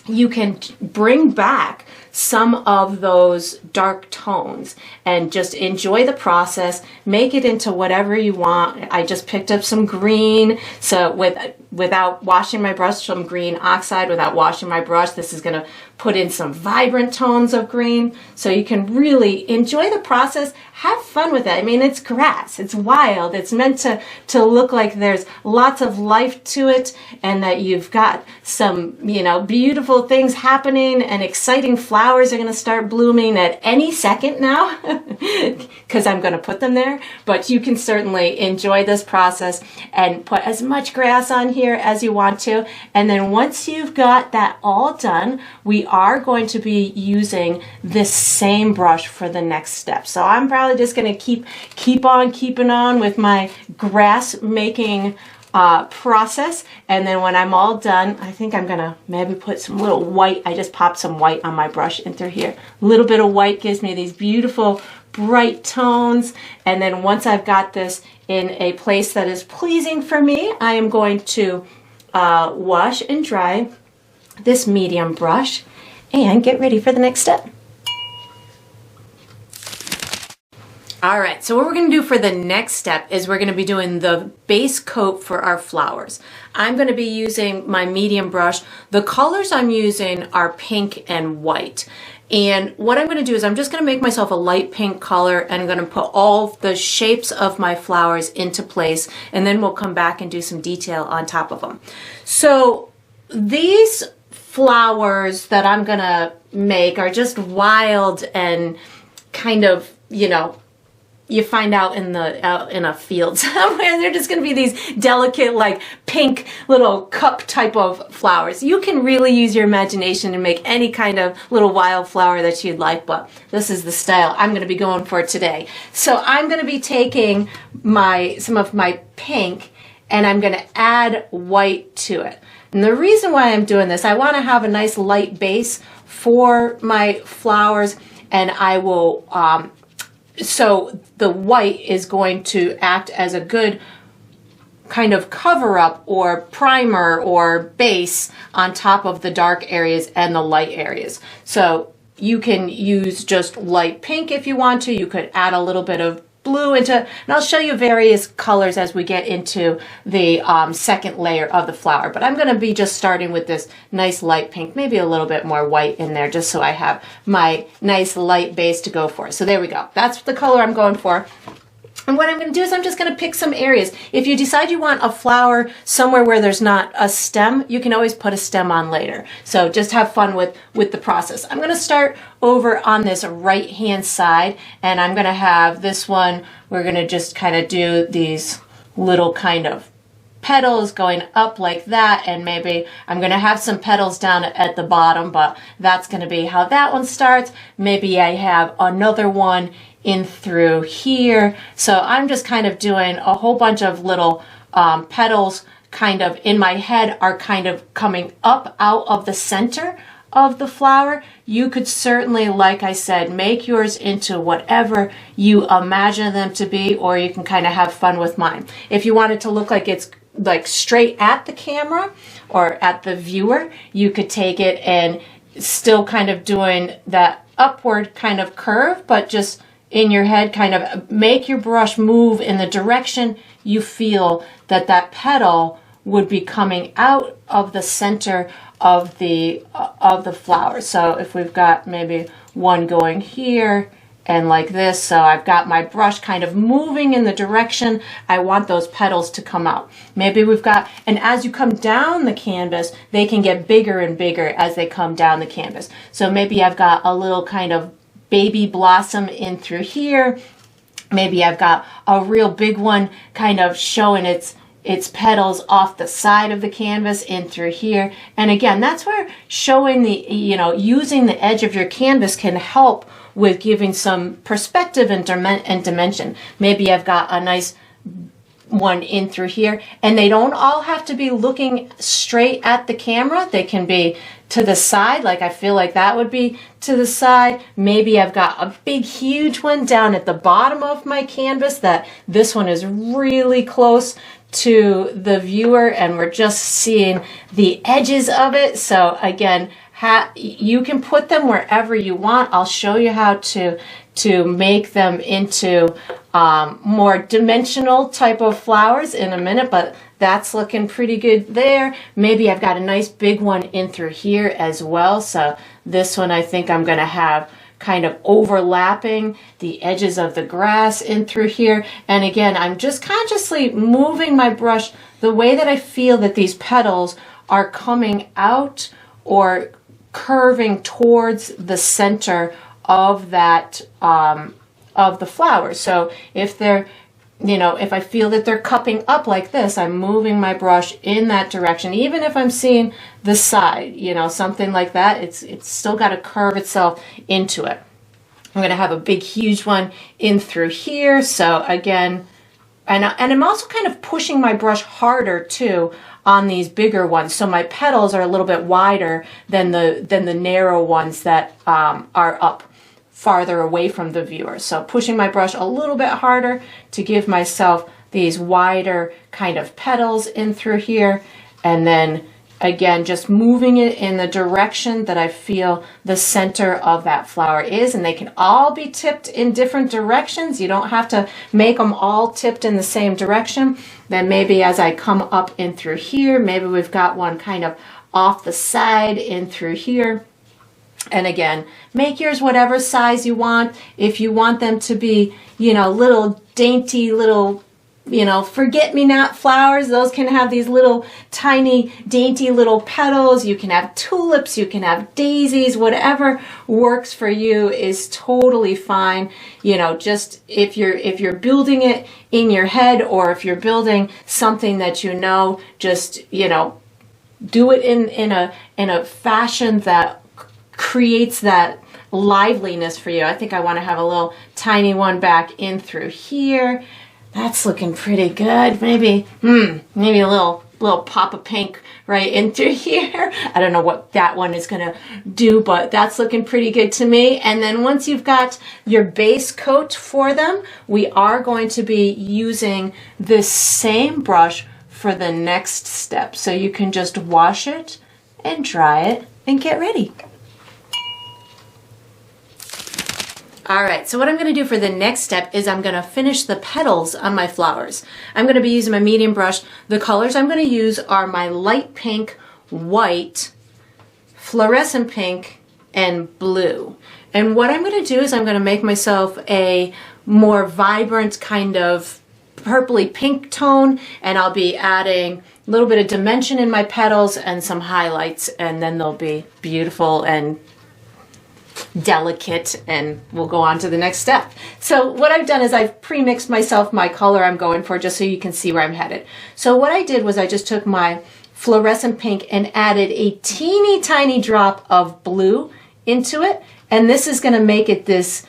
Speaker 1: you can bring back some of those dark tones and just enjoy the process. Make it into whatever you want. I just picked up some green, so with without washing my brush, some green oxide without washing my brush. This is going to put in some vibrant tones of green, so you can really enjoy the process. Have fun with it. I mean, it's grass, it's wild, it's meant to look like there's lots of life to it, and that you've got some, you know, beautiful things happening, and exciting flowers are going to start blooming at any second now, because I'm going to put them there. But you can certainly enjoy this process and put as much grass on here as you want to. And then once you've got that all done, we are going to be using this same brush for the next step. So I'm probably just going to keep on keeping on with my grass making process. And then when I'm all done, I think I'm gonna maybe put some little white. I just popped some white on my brush in through here. A little bit of white gives me these beautiful bright tones. And then once I've got this in a place that is pleasing for me, I am going to wash and dry this medium brush and get ready for the next step. All right, so what we're going to do for the next step is we're going to be doing the base coat for our flowers. I'm going to be using my medium brush. The colors I'm using are pink and white. And what I'm going to do is I'm just going to make myself a light pink color, and I'm going to put all the shapes of my flowers into place, and then we'll come back and do some detail on top of them. So these flowers that I'm going to make are just wild and kind of, you know, you find out in a field somewhere. They're just going to be these delicate, like pink little cup type of flowers. You can really use your imagination and make any kind of little wildflower that you'd like, but this is the style I'm going to be going for today. So I'm going to be taking some of my pink, and I'm going to add white to it. And the reason why I'm doing this, I want to have a nice light base for my flowers, and I will so the white is going to act as a good kind of cover up or primer or base on top of the dark areas and the light areas. So you can use just light pink if you want to. You could add a little bit of blue into, and I'll show you various colors as we get into the second layer of the flower. But I'm going to be just starting with this nice light pink, maybe a little bit more white in there, just so I have my nice light base to go for. So there we go. That's the color I'm going for. And what I'm going to do is I'm just going to pick some areas. If you decide you want a flower somewhere where there's not a stem, you can always put a stem on later. So just have fun with the process. I'm going to start over on this right hand side, and I'm going to have this one, we're going to just kind of do these little kind of petals going up like that, and maybe I'm going to have some petals down at the bottom, but that's going to be how that one starts. Maybe I have another one in through here. So I'm just kind of doing a whole bunch of little petals kind of in my head are kind of coming up out of the center of the flower. You could certainly, like I said, make yours into whatever you imagine them to be, or you can kind of have fun with mine. If you want it to look like it's like straight at the camera or at the viewer, you could take it and still kind of doing that upward kind of curve, but just in your head kind of make your brush move in the direction you feel that that petal would be coming out of the center of the flower. So if we've got maybe one going here and like this, so I've got my brush kind of moving in the direction I want those petals to come out. Maybe we've got, and as you come down the canvas, they can get bigger and bigger as they come down the canvas. So maybe I've got a little kind of baby blossom in through here. Maybe I've got a real big one kind of showing its petals off the side of the canvas in through here. And again, that's where showing the, you know, using the edge of your canvas can help with giving some perspective and dimension. Maybe I've got a nice one in through here, and they don't all have to be looking straight at the camera. They can be to the side, like I feel like that would be to the side. Maybe I've got a big huge one down at the bottom of my canvas, that this one is really close to the viewer and we're just seeing the edges of it. So again, you can put them wherever you want. I'll show you how to make them into more dimensional type of flowers in a minute, but that's looking pretty good there. Maybe I've got a nice big one in through here as well. So this one I think I'm going to have kind of overlapping the edges of the grass in through here. And again, I'm just consciously moving my brush the way that I feel that these petals are coming out or curving towards the center of that of the flower. So if they're, you know, if I feel that they're cupping up like this, I'm moving my brush in that direction. Even if I'm seeing the side, you know, something like that, it's still got to curve itself into it. I'm going to have a big, huge one in through here. So again, and I'm also kind of pushing my brush harder too on these bigger ones. So my petals are a little bit wider than the narrow ones that are up farther away from the viewer. So pushing my brush a little bit harder to give myself these wider kind of petals in through here. And then again, just moving it in the direction that I feel the center of that flower is. And they can all be tipped in different directions. You don't have to make them all tipped in the same direction. Then maybe as I come up in through here, maybe we've got one kind of off the side in through here. And again, make yours whatever size you want. If you want them to be, you know, little dainty little, you know, forget-me-not flowers, those can have these little tiny dainty little petals. You can have tulips, you can have daisies, whatever works for you is totally fine. You know, just if you're building it in your head, or if you're building something that you know, just, you know, do it in a fashion that creates that liveliness for you. I think I want to have a little tiny one back in through here. That's looking pretty good. Maybe a little pop of pink right in through here. I don't know what that one is gonna do, but that's looking pretty good to me. And then once you've got your base coat for them, we are going to be using this same brush for the next step. So you can just wash it and dry it and get ready. All right, so what I'm going to do for the next step is I'm going to finish the petals on my flowers. I'm going to be using my medium brush. The colors I'm going to use are my light pink, white, fluorescent pink, and blue. And what I'm going to do is I'm going to make myself a more vibrant kind of purpley pink tone, and I'll be adding a little bit of dimension in my petals and some highlights, and then they'll be beautiful and delicate, and we'll go on to the next step. So what I've done is I've pre-mixed myself my color I'm going for, just so you can see where I'm headed. So what I did was I just took my fluorescent pink and added a teeny tiny drop of blue into it, and this is going to make it this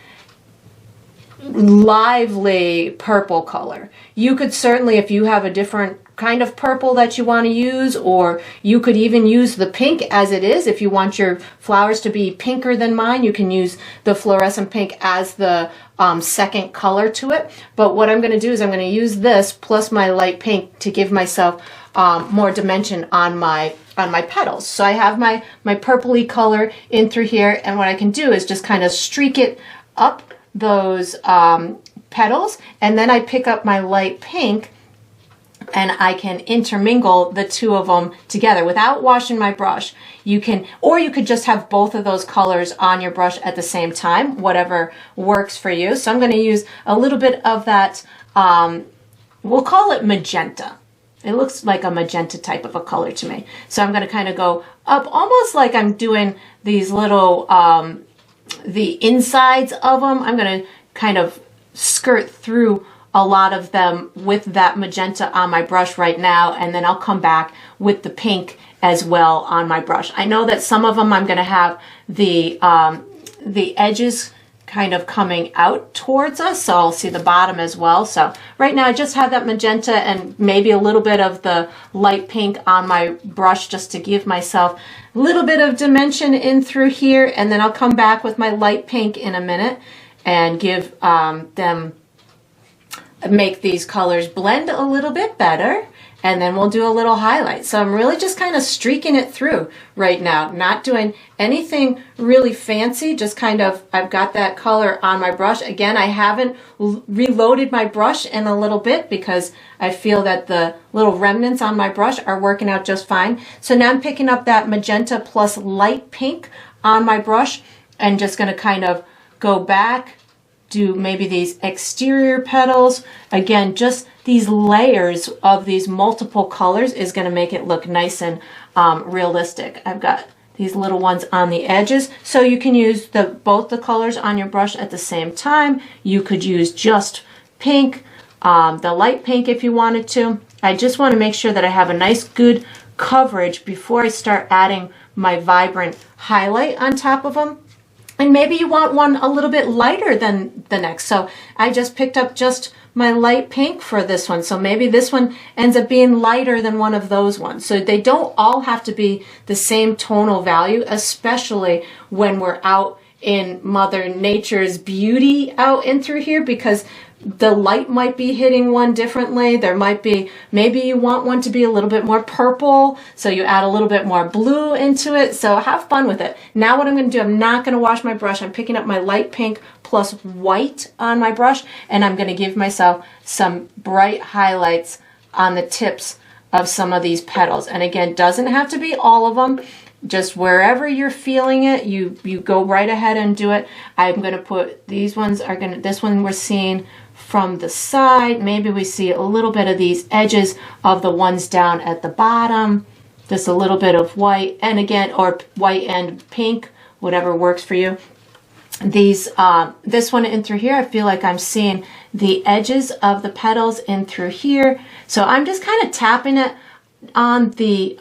Speaker 1: lively purple color. You could certainly, if you have a different kind of purple that you want to use, or you could even use the pink as it is. If you want your flowers to be pinker than mine, you can use the fluorescent pink as the second color to it. But what I'm going to do is I'm going to use this plus my light pink to give myself more dimension on my petals. So I have my purpley color in through here, and what I can do is just kind of streak it up those petals, and then I pick up my light pink and I can intermingle the two of them together without washing my brush. You can, or you could just have both of those colors on your brush at the same time, whatever works for you. So I'm going to use a little bit of that, we'll call it magenta. It looks like a magenta type of a color to me. So I'm going to kind of go up almost like I'm doing these little, the insides of them. I'm going to kind of skirt through a lot of them with that magenta on my brush right now, and then I'll come back with the pink as well on my brush. I know that some of them I'm going to have the edges kind of coming out towards us, so I'll see the bottom as well. So right now I just have that magenta and maybe a little bit of the light pink on my brush just to give myself a little bit of dimension in through here, and then I'll come back with my light pink in a minute and give them, make these colors blend a little bit better. and then we'll do a little highlight. So I'm really just kind of streaking it through right now, not doing anything really fancy, just kind of, I've got that color on my brush. Again, I haven't reloaded my brush in a little bit because I feel that the little remnants on my brush are working out just fine. So now I'm picking up that magenta plus light pink on my brush and just going to kind of go back, do maybe these exterior petals. Again, just these layers of these multiple colors is going to make it look nice and realistic. I've got these little ones on the edges, so you can use both the colors on your brush at the same time. You could use just pink, the light pink if you wanted to. I just want to make sure that I have a nice good coverage before I start adding my vibrant highlight on top of them. And maybe you want one a little bit lighter than the next. So I just picked up just my light pink for this one. So maybe this one ends up being lighter than one of those ones. So they don't all have to be the same tonal value, especially when we're out in Mother Nature's beauty out in through here, because the light might be hitting one differently. There might be, maybe you want one to be a little bit more purple, so you add a little bit more blue into it. So have fun with it. Now what I'm going to do, I'm not going to wash my brush. I'm picking up my light pink plus white on my brush, and I'm going to give myself some bright highlights on the tips of some of these petals. And again, doesn't have to be all of them. Just wherever you're feeling it, you go right ahead and do it. I'm going to put, these ones are going to, this one we're seeing from the side. Maybe we see a little bit of these edges of the ones down at the bottom. Just a little bit of white, and again, or white and pink, whatever works for you. These, this one in through here, I feel like I'm seeing the edges of the petals in through here. So I'm just kind of tapping it on the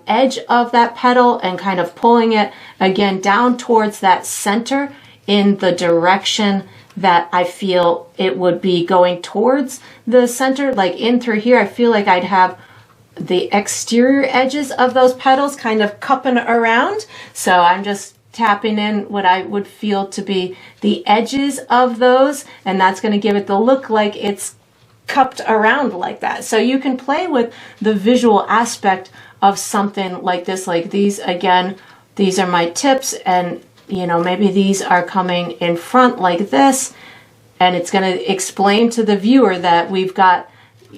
Speaker 1: edge of that petal and kind of pulling it again down towards that center in the direction that I feel it would be going towards the center. Like in through here, I feel like I'd have the exterior edges of those petals kind of cupping around. So I'm just tapping in what I would feel to be the edges of those, and that's going to give it the look like it's cupped around like that. So you can play with the visual aspect of something like this. Like these, again, these are my tips, and you know, maybe these are coming in front like this, and it's going to explain to the viewer that we've got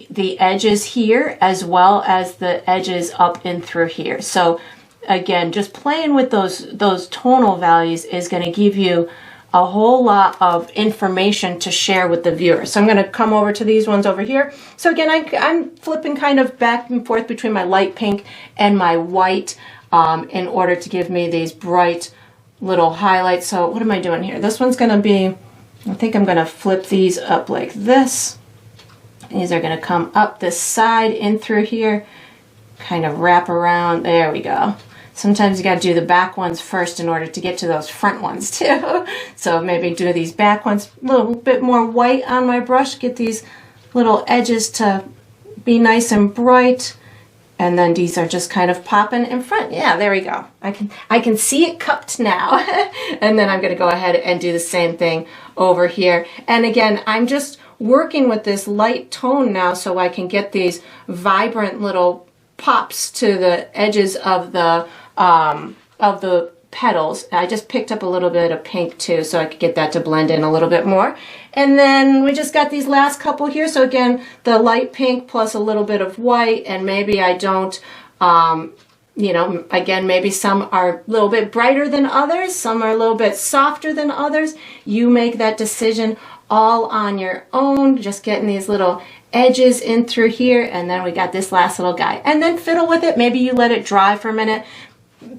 Speaker 1: the edges here as well as the edges up in through here. So again, just playing with those tonal values is going to give you a whole lot of information to share with the viewer. So I'm going to come over to these ones over here. So again, I'm flipping kind of back and forth between my light pink and my white in order to give me these bright little highlights. So what am I doing here? This one's going to be, I think I'm going to flip these up like this. These are going to come up this side in through here, kind of wrap around. There we go. Sometimes you got to do the back ones first in order to get to those front ones too. So maybe do these back ones, a little bit more white on my brush, get these little edges to be nice and bright. And then these are just kind of popping in front. Yeah, there we go. I can see it cupped now. And then I'm going to go ahead and do the same thing over here. And again, I'm just working with this light tone now so I can get these vibrant little pops to the edges of the petals. I just picked up a little bit of pink too, so I could get that to blend in a little bit more. And then we just got these last couple here. So again, the light pink plus a little bit of white, and maybe I don't, you know, again, maybe some are a little bit brighter than others, some are a little bit softer than others. You make that decision all on your own, just getting these little edges in through here. And then we got this last little guy, and then fiddle with it. Maybe you let it dry for a minute,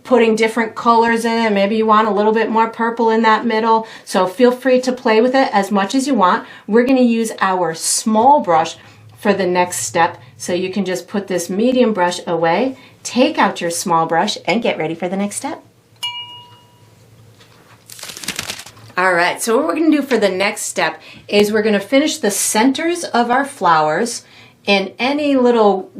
Speaker 1: putting different colors in it. Maybe you want a little bit more purple in that middle. So feel free to play with it as much as you want. We're going to use our small brush for the next step. So you can just put this medium brush away, take out your small brush, and get ready for the next step. All right, so what we're going to do for the next step is we're going to finish the centers of our flowers and any little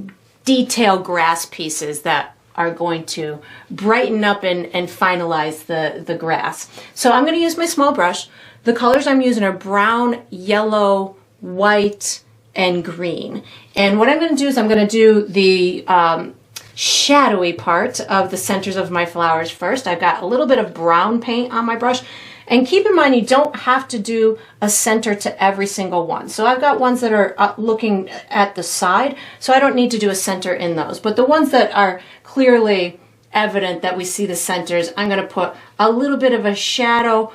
Speaker 1: detail grass pieces that are going to brighten up and finalize the grass. So I'm going to use my small brush. The colors I'm using are brown, yellow, white, and green. And what I'm going to do is I'm going to do the shadowy part of the centers of my flowers first. I've got a little bit of brown paint on my brush. And keep in mind, you don't have to do a center to every single one. So I've got ones that are looking at the side, so I don't need to do a center in those. But the ones that are clearly evident that we see the centers, I'm going to put a little bit of a shadow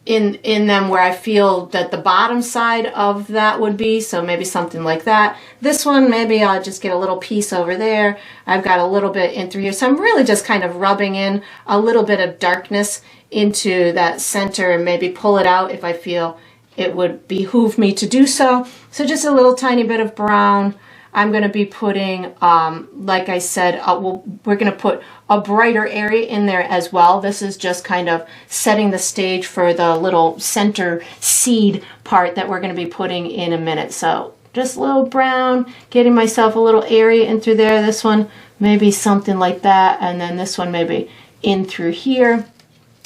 Speaker 1: in them where I feel that the bottom side of that would be, so maybe something like that. This one, maybe I'll just get a little piece over there. I've got a little bit in through here, so I'm really just kind of rubbing in a little bit of darkness into that center and maybe pull it out if I feel it would behoove me to do so. So just a little tiny bit of brown. I'm going to be putting, like I said, we're going to put a brighter area in there as well. This is just kind of setting the stage for the little center seed part that we're going to be putting in a minute. So just a little brown, getting myself a little area in through there. This one, maybe something like that. And then this one, maybe in through here.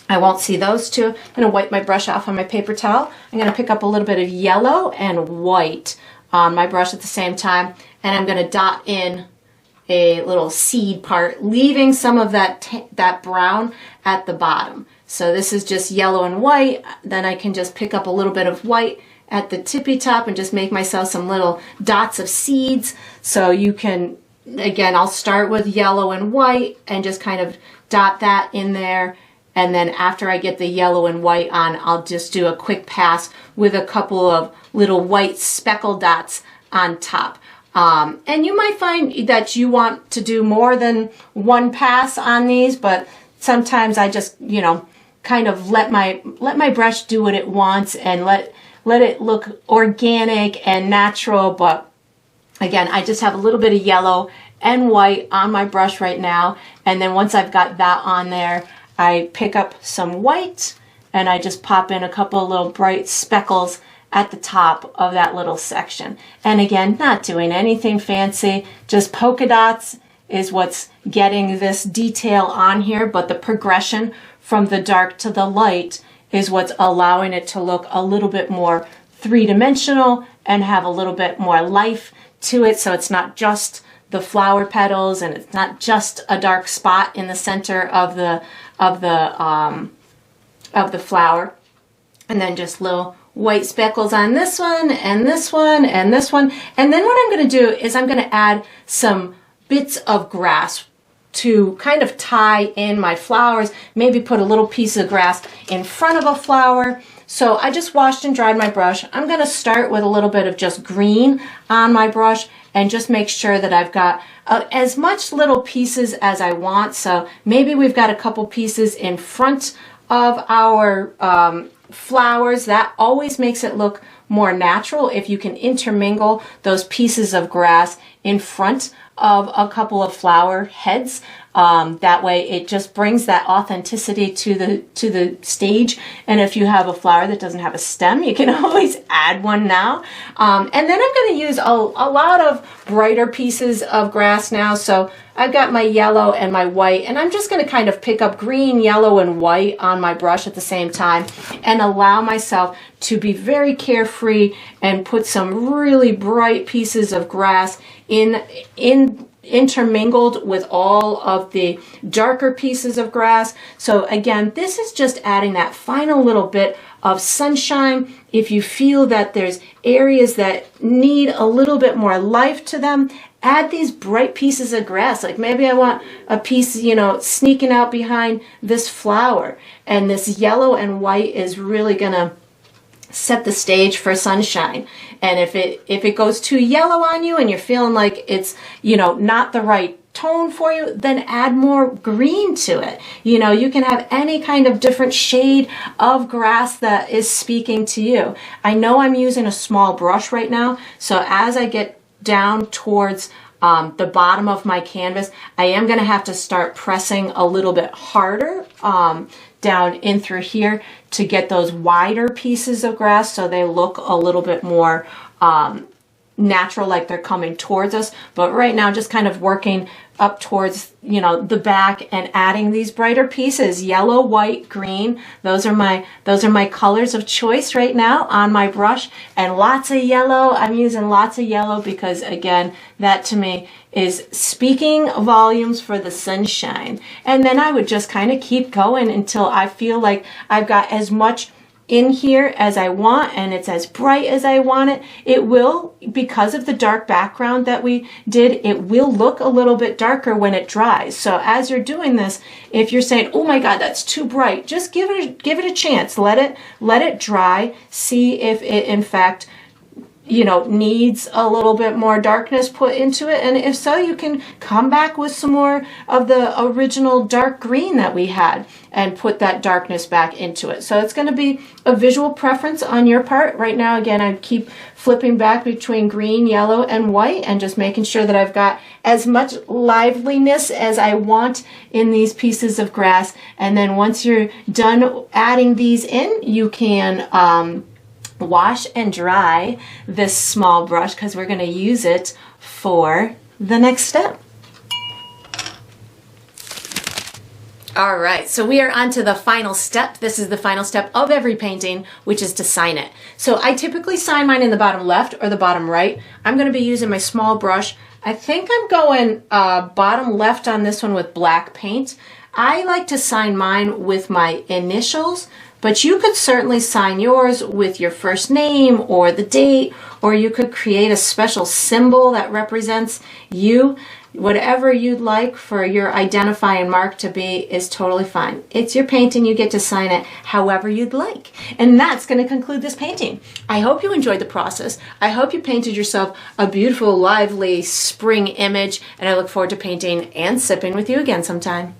Speaker 1: I won't see those two. I'm going to wipe my brush off on my paper towel. I'm going to pick up a little bit of yellow and white on my brush at the same time. And I'm going to dot in a little seed part, leaving some of that brown at the bottom. So this is just yellow and white. Then I can just pick up a little bit of white at the tippy top and just make myself some little dots of seeds. So you can, again, I'll start with yellow and white and just kind of dot that in there. And then after I get the yellow and white on, I'll just do a quick pass with a couple of little white speckle dots on top. And you might find that you want to do more than one pass on these, but sometimes I just, you know, kind of let my brush do what it wants and let it look organic and natural. But again, I just have a little bit of yellow and white on my brush right now. And then once I've got that on there, I pick up some white and I just pop in a couple of little bright speckles at the top of that little section. And again, not doing anything fancy, just polka dots is what's getting this detail on here, but the progression from the dark to the light is what's allowing it to look a little bit more three-dimensional and have a little bit more life to it. So it's not just the flower petals and it's not just a dark spot in the center of the flower. And then just little white speckles on this one and this one and this one. And then what I'm going to do is I'm going to add some bits of grass to kind of tie in my flowers, maybe put a little piece of grass in front of a flower. So I just washed and dried my brush. I'm going to start with a little bit of just green on my brush and just make sure that I've got as much little pieces as I want. So maybe we've got a couple pieces in front of our flowers. That always makes it look more natural if you can intermingle those pieces of grass in front of a couple of flower heads. That way it just brings that authenticity to the stage. And if you have a flower that doesn't have a stem, you can always add one now. And then I'm going to use a lot of brighter pieces of grass now. So I've got my yellow and my white, and I'm just going to kind of pick up green, yellow, and white on my brush at the same time and allow myself to be very carefree and put some really bright pieces of grass intermingled with all of the darker pieces of grass. So again, this is just adding that final little bit of sunshine. If you feel that there's areas that need a little bit more life to them, add these bright pieces of grass. Like maybe I want a piece, you know, sneaking out behind this flower, and this yellow and white is really gonna set the stage for sunshine. And if it goes too yellow on you and you're feeling like it's, you know, not the right tone for you, then add more green to it. You know, you can have any kind of different shade of grass that is speaking to you. I know I'm using a small brush right now, so as I get down towards the bottom of my canvas, I am going to have to start pressing a little bit harder down in through here to get those wider pieces of grass so they look a little bit more natural, like they're coming towards us. But right now, just kind of working up towards, you know, the back and adding these brighter pieces, yellow, white, green. Those are my colors of choice right now on my brush, and lots of yellow. I'm using lots of yellow because, again, that to me is speaking volumes for the sunshine. And then I would just kind of keep going until I feel like I've got as much in here as I want and it's as bright as I want it. It will, because of the dark background that we did, it will look a little bit darker when it dries. So as you're doing this, if you're saying, oh my God, that's too bright, just give it a chance. Let it dry. See if it in fact, you know, needs a little bit more darkness put into it. And if so, you can come back with some more of the original dark green that we had and put that darkness back into it. So it's going to be a visual preference on your part. Right now, again, I keep flipping back between green, yellow, and white and just making sure that I've got as much liveliness as I want in these pieces of grass. And then once you're done adding these in, you can wash and dry this small brush because we're going to use it for the next step. All right, so we are on to the final step. This is the final step of every painting, which is to sign it. So I typically sign mine in the bottom left or the bottom right. I'm going to be using my small brush. I think I'm going bottom left on this one with black paint. I like to sign mine with my initials, but you could certainly sign yours with your first name or the date, or you could create a special symbol that represents you. Whatever you'd like for your identifying mark to be is totally fine. It's your painting. You get to sign it however you'd like. And that's going to conclude this painting. I hope you enjoyed the process. I hope you painted yourself a beautiful, lively spring image, and I look forward to painting and sipping with you again sometime.